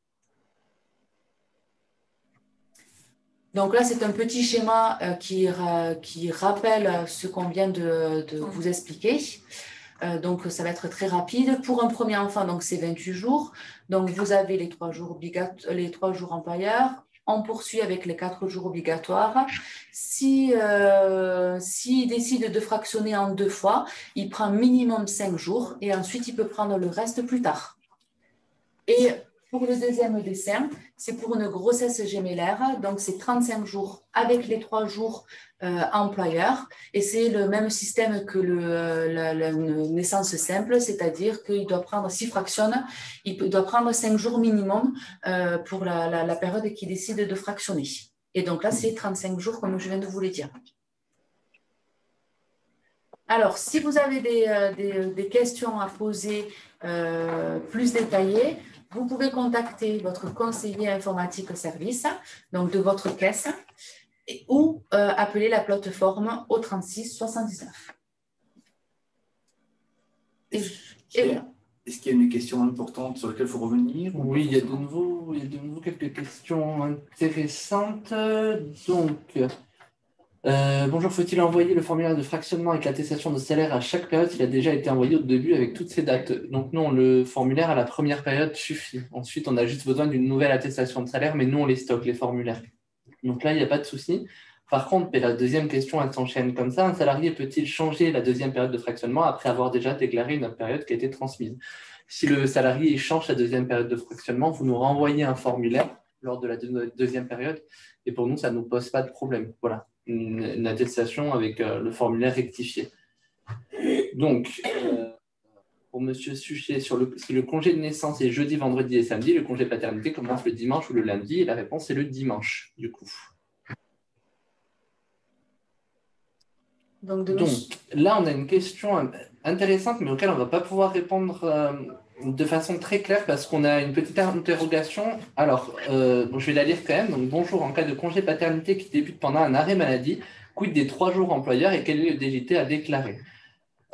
Donc là, c'est un petit schéma qui rappelle ce qu'on vient de vous expliquer. Donc, ça va être très rapide. Pour un premier enfant, donc c'est 28 jours. Donc, vous avez les 3 jours employeurs. On poursuit avec les 4 jours obligatoires. S'il décide de fractionner en 2 fois, il prend minimum 5 jours et ensuite, il peut prendre le reste plus tard. Et pour le 2e dessin, c'est pour une grossesse gémellaire, donc c'est 35 jours avec les 3 jours employeurs, et c'est le même système que la naissance simple, c'est-à-dire qu'il doit prendre, s'il fractionne, il doit prendre 5 jours minimum pour la période qu'il décide de fractionner. Et donc là, c'est 35 jours, comme je viens de vous le dire. Alors, si vous avez des questions à poser plus détaillées, vous pouvez contacter votre conseiller informatique service, donc de votre caisse, ou appeler la plateforme au 36 79. Est-ce qu'il y a une question importante sur laquelle il faut revenir? Oui, il y a de nouveau quelques questions intéressantes. Donc, bonjour, faut-il envoyer le formulaire de fractionnement avec l'attestation de salaire à chaque période s'il a déjà été envoyé au début avec toutes ces dates? Donc non, le formulaire à la première période suffit. Ensuite, on a juste besoin d'une nouvelle attestation de salaire, mais nous, on les stocke, les formulaires. Donc là, il n'y a pas de souci. Par contre, la 2e question, elle s'enchaîne comme ça. Un salarié peut-il changer la 2e période de fractionnement après avoir déjà déclaré une période qui a été transmise? Si le salarié change sa 2e période de fractionnement, vous nous renvoyez un formulaire lors de la 2e période. Et pour nous, ça ne nous pose pas de problème. Voilà. Une attestation avec le formulaire rectifié. Donc, pour M. Suchet, si le congé de naissance est jeudi, vendredi et samedi, le congé paternité commence le dimanche ou le lundi, et la réponse est le dimanche, du coup. Donc là, on a une question intéressante, mais auquel on ne va pas pouvoir répondre de façon très claire parce qu'on a une petite interrogation. Alors, je vais la lire quand même. Donc, bonjour, en cas de congé paternité qui débute pendant un arrêt maladie, quid des 3 jours employeurs et quel est le DGT à déclarer?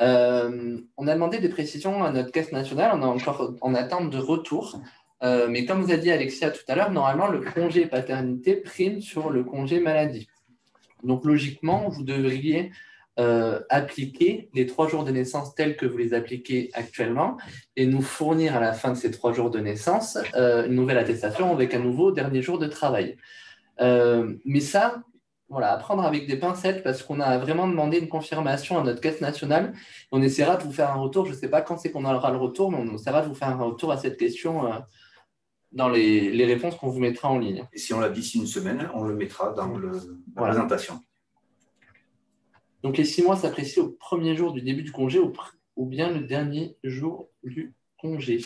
On a demandé des précisions à notre caisse nationale, on est encore en attente de retour. Mais comme vous a dit Alexia tout à l'heure, normalement, le congé paternité prime sur le congé maladie. Donc, logiquement, vous devriez appliquer les 3 jours de naissance tels que vous les appliquez actuellement et nous fournir à la fin de ces 3 jours de naissance une nouvelle attestation avec un nouveau dernier jour de travail. Mais ça, voilà, à prendre avec des pincettes parce qu'on a vraiment demandé une confirmation à notre caisse nationale. On essaiera de vous faire un retour. Je ne sais pas quand c'est qu'on aura le retour, mais on essaiera de vous faire un retour à cette question dans les réponses qu'on vous mettra en ligne. Et si on l'a d'ici une semaine, on le mettra dans la présentation. Donc, les 6 mois s'apprécient au premier jour du début du congé ou bien le dernier jour du congé.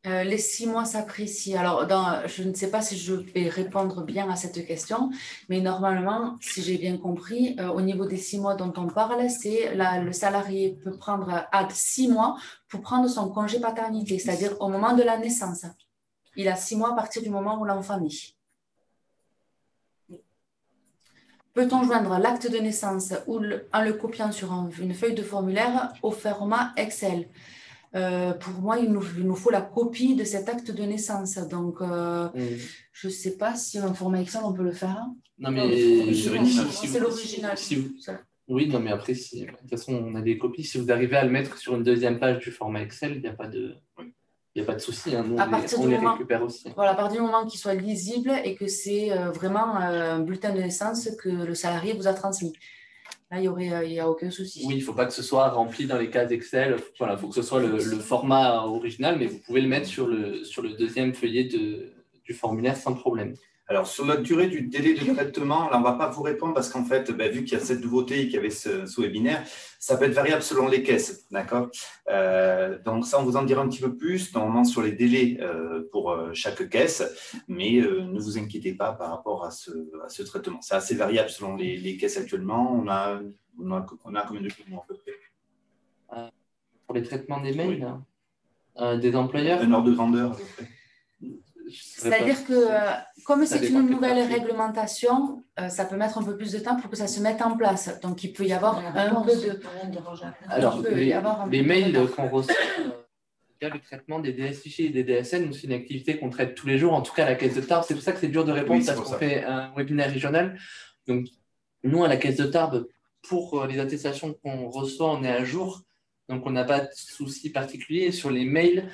Les 6 mois s'apprécient. Alors, je ne sais pas si je vais répondre bien à cette question, mais normalement, si j'ai bien compris, au niveau des 6 mois dont on parle, c'est le salarié peut prendre 6 mois pour prendre son congé paternité, c'est-à-dire au moment de la naissance. Il a 6 mois à partir du moment où l'enfant naît. Peut-on joindre l'acte de naissance ou en le copiant sur une feuille de formulaire au format Excel? Pour moi, il nous faut la copie de cet acte de naissance. Donc, je ne sais pas si en format Excel, on peut le faire. Non, mais c'est l'original. Oui, non, mais après, de toute façon, on a des copies. Si vous arrivez à le mettre sur une deuxième page du format Excel, il n'y a pas de souci. Hein. Nous, on les récupère aussi. Voilà, à partir du moment qu'il soit lisible et que c'est vraiment un bulletin de naissance que le salarié vous a transmis. Là, il n'y a aucun souci. Oui, il ne faut pas que ce soit rempli dans les cases Excel. Voilà, il faut que ce soit le format original, mais vous pouvez le mettre sur le deuxième feuillet du formulaire sans problème. Alors, sur la durée du délai de traitement, là, on ne va pas vous répondre parce qu'en fait, vu qu'il y a cette nouveauté et qu'il y avait ce webinaire, ça peut être variable selon les caisses, d'accord. Donc, ça, on vous en dira un petit peu plus, normalement, sur les délais pour chaque caisse, mais ne vous inquiétez pas par rapport à ce traitement. C'est assez variable selon les caisses actuellement. On a combien de jours à peu près pour les traitements des mails, des employeurs? Un ordre de grandeur, à peu près. C'est-à-dire que, comme c'est une nouvelle réglementation, ça peut mettre un peu plus de temps pour que ça se mette en place. Donc, il peut y avoir un peu de… Alors, les mails qu'on reçoit, le traitement des DSIG et des DSN, c'est une activité qu'on traite tous les jours, en tout cas à la Caisse de Tarbes. C'est pour ça que c'est dur de répondre parce qu'on fait un webinaire régional. Donc, nous, à la Caisse de Tarbes, pour les attestations qu'on reçoit, on est à jour. Donc, on n'a pas de souci particulier. Sur les mails,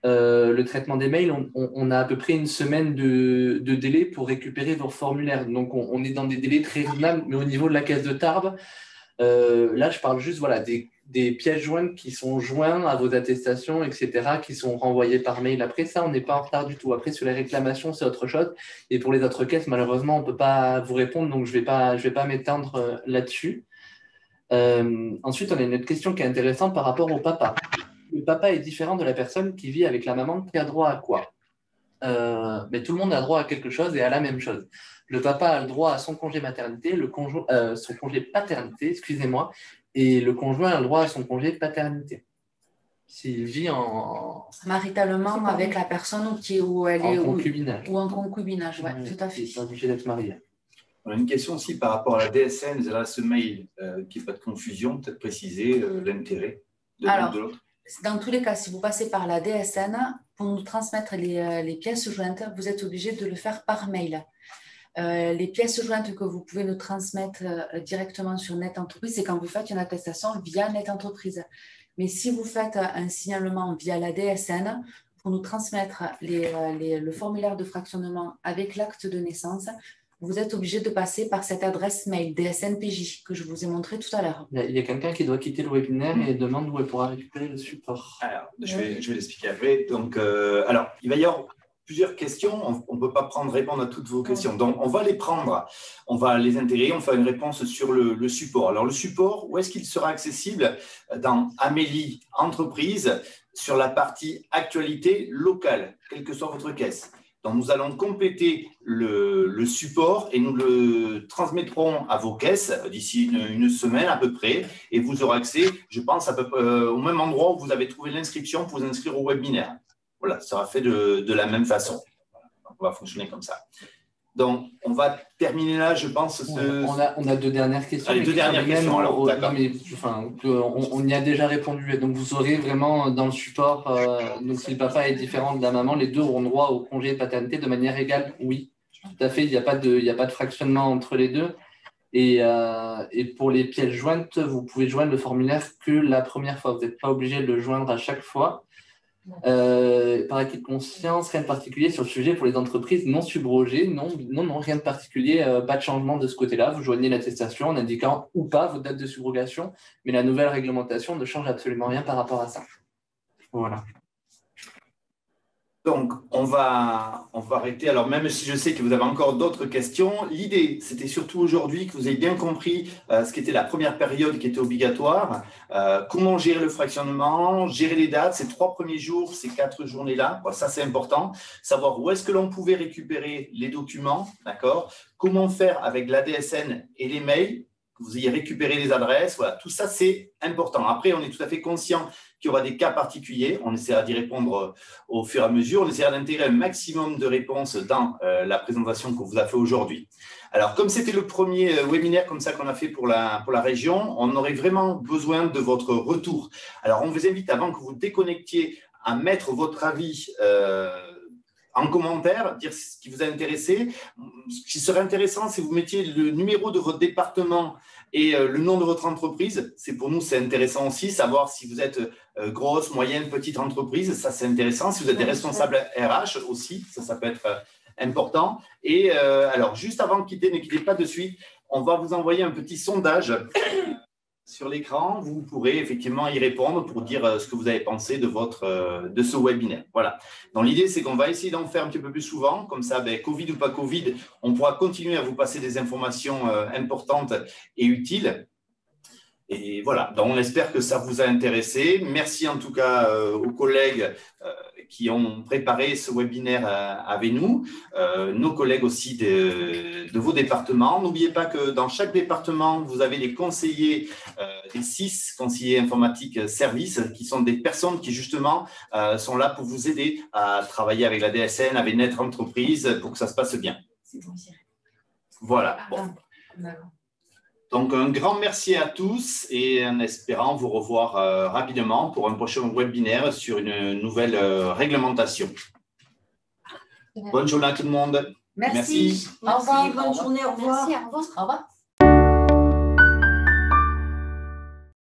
le traitement des mails, on a à peu près une semaine de délai pour récupérer vos formulaires. Donc, on est dans des délais très raisonnables, mais au niveau de la Caisse de Tarbes, là, je parle juste des pièces jointes qui sont jointes à vos attestations, etc., qui sont renvoyées par mail. Après ça, on n'est pas en retard du tout. Après, sur les réclamations, c'est autre chose. Et pour les autres caisses, malheureusement, on ne peut pas vous répondre, donc je vais pas m'étendre là-dessus. Ensuite, on a une autre question qui est intéressante par rapport au papa. Le papa est différent de la personne qui vit avec la maman qui a droit à quoi? Mais tout le monde a droit à quelque chose et à la même chose. Le papa a le droit à son congé maternité, son congé paternité, excusez-moi, et le conjoint a le droit à son congé paternité. S'il vit maritalement avec la personne où elle est concubinage. Ou en concubinage, oui, tout à fait. Il est obligé d'être marié. On a une question aussi par rapport à la DSN, là, ce mail, qu'il n'y ait pas de confusion, peut-être préciser l'intérêt de l'un de l'autre. Dans tous les cas, si vous passez par la DSN, pour nous transmettre les pièces jointes, vous êtes obligé de le faire par mail. Les pièces jointes que vous pouvez nous transmettre directement sur Net Entreprise, c'est quand vous faites une attestation via Net Entreprise. Mais si vous faites un signalement via la DSN, pour nous transmettre le formulaire de fractionnement avec l'acte de naissance, vous êtes obligé de passer par cette adresse mail DSNPJ que je vous ai montré tout à l'heure. Il y a quelqu'un qui doit quitter le webinaire et demande où elle pourra récupérer le support. Alors, je vais l'expliquer après. Donc, alors, il va y avoir plusieurs questions. On ne peut pas répondre à toutes vos questions. Donc, on va les prendre, on va les intégrer, on fait une réponse sur le support. Alors, le support, où est-ce qu'il sera accessible? Dans Amélie Entreprise, sur la partie actualité locale, quelle que soit votre caisse. Donc, nous allons compléter le support et nous le transmettrons à vos caisses d'ici une semaine à peu près. Et vous aurez accès, je pense, à peu près, au même endroit où vous avez trouvé l'inscription pour vous inscrire au webinaire. Voilà, ça sera fait de la même façon. Donc, on va fonctionner comme ça. Donc, on va terminer là, je pense. On a deux dernières questions. Allez, deux dernières questions. Alors, on y a déjà répondu. Donc, vous aurez vraiment dans le support, donc si le papa est différent de la maman, les deux auront droit au congé de paternité de manière égale. Oui, tout à fait. Il n'y a pas de fractionnement entre les deux. Et pour les pièces jointes, vous pouvez joindre le formulaire que la première fois. Vous n'êtes pas obligé de le joindre à chaque fois. Par acquis de conscience, rien de particulier sur le sujet pour les entreprises non subrogées. Non, rien de particulier, pas de changement de ce côté-là. Vous joignez l'attestation en indiquant ou pas votre date de subrogation, mais la nouvelle réglementation ne change absolument rien par rapport à ça. Voilà. Donc, on va arrêter. Alors, même si je sais que vous avez encore d'autres questions, l'idée, c'était surtout aujourd'hui que vous ayez bien compris ce qu'était la première période qui était obligatoire, comment gérer le fractionnement, gérer les dates, ces 3 premiers jours, ces 4 journées-là. Bon, ça, c'est important. Savoir où est-ce que l'on pouvait récupérer les documents, d'accord? Comment faire avec l'ADSN et les mails, que vous ayez récupéré les adresses. Voilà, tout ça, c'est important. Après, on est tout à fait conscient qu'il y aura des cas particuliers. On essaiera d'y répondre au fur et à mesure. On essaiera d'intégrer un maximum de réponses dans la présentation qu'on vous a fait aujourd'hui. Alors, comme c'était le premier webinaire comme ça qu'on a fait pour la région, on aurait vraiment besoin de votre retour. Alors, on vous invite, avant que vous déconnectiez, à mettre votre avis en commentaire, dire ce qui vous a intéressé. Ce qui serait intéressant, c'est que vous mettiez le numéro de votre département et le nom de votre entreprise. Pour nous, c'est intéressant aussi, savoir si vous êtes grosse, moyenne, petite entreprise. Ça, c'est intéressant. Si vous êtes des responsables RH aussi, ça peut être important. Et alors, juste avant de quitter, ne quittez pas de suite, on va vous envoyer un petit sondage sur l'écran. Vous pourrez effectivement y répondre pour dire ce que vous avez pensé de ce webinaire. Voilà. Donc, l'idée, c'est qu'on va essayer d'en faire un petit peu plus souvent. Comme ça, Covid ou pas Covid, on pourra continuer à vous passer des informations importantes et utiles. Et voilà. Donc, on espère que ça vous a intéressé. Merci en tout cas aux collègues qui ont préparé ce webinaire avec nous, nos collègues aussi de vos départements. N'oubliez pas que dans chaque département, vous avez les conseillers, les 6 conseillers informatiques services, qui sont des personnes qui justement sont là pour vous aider à travailler avec la DSN, avec notre entreprise, pour que ça se passe bien. Voilà. Bon. Donc, un grand merci à tous et en espérant vous revoir rapidement pour un prochain webinaire sur une nouvelle réglementation. Bonne journée à tout le monde. Merci. Au revoir. Bonne journée. Au revoir. Merci, au revoir. Au revoir.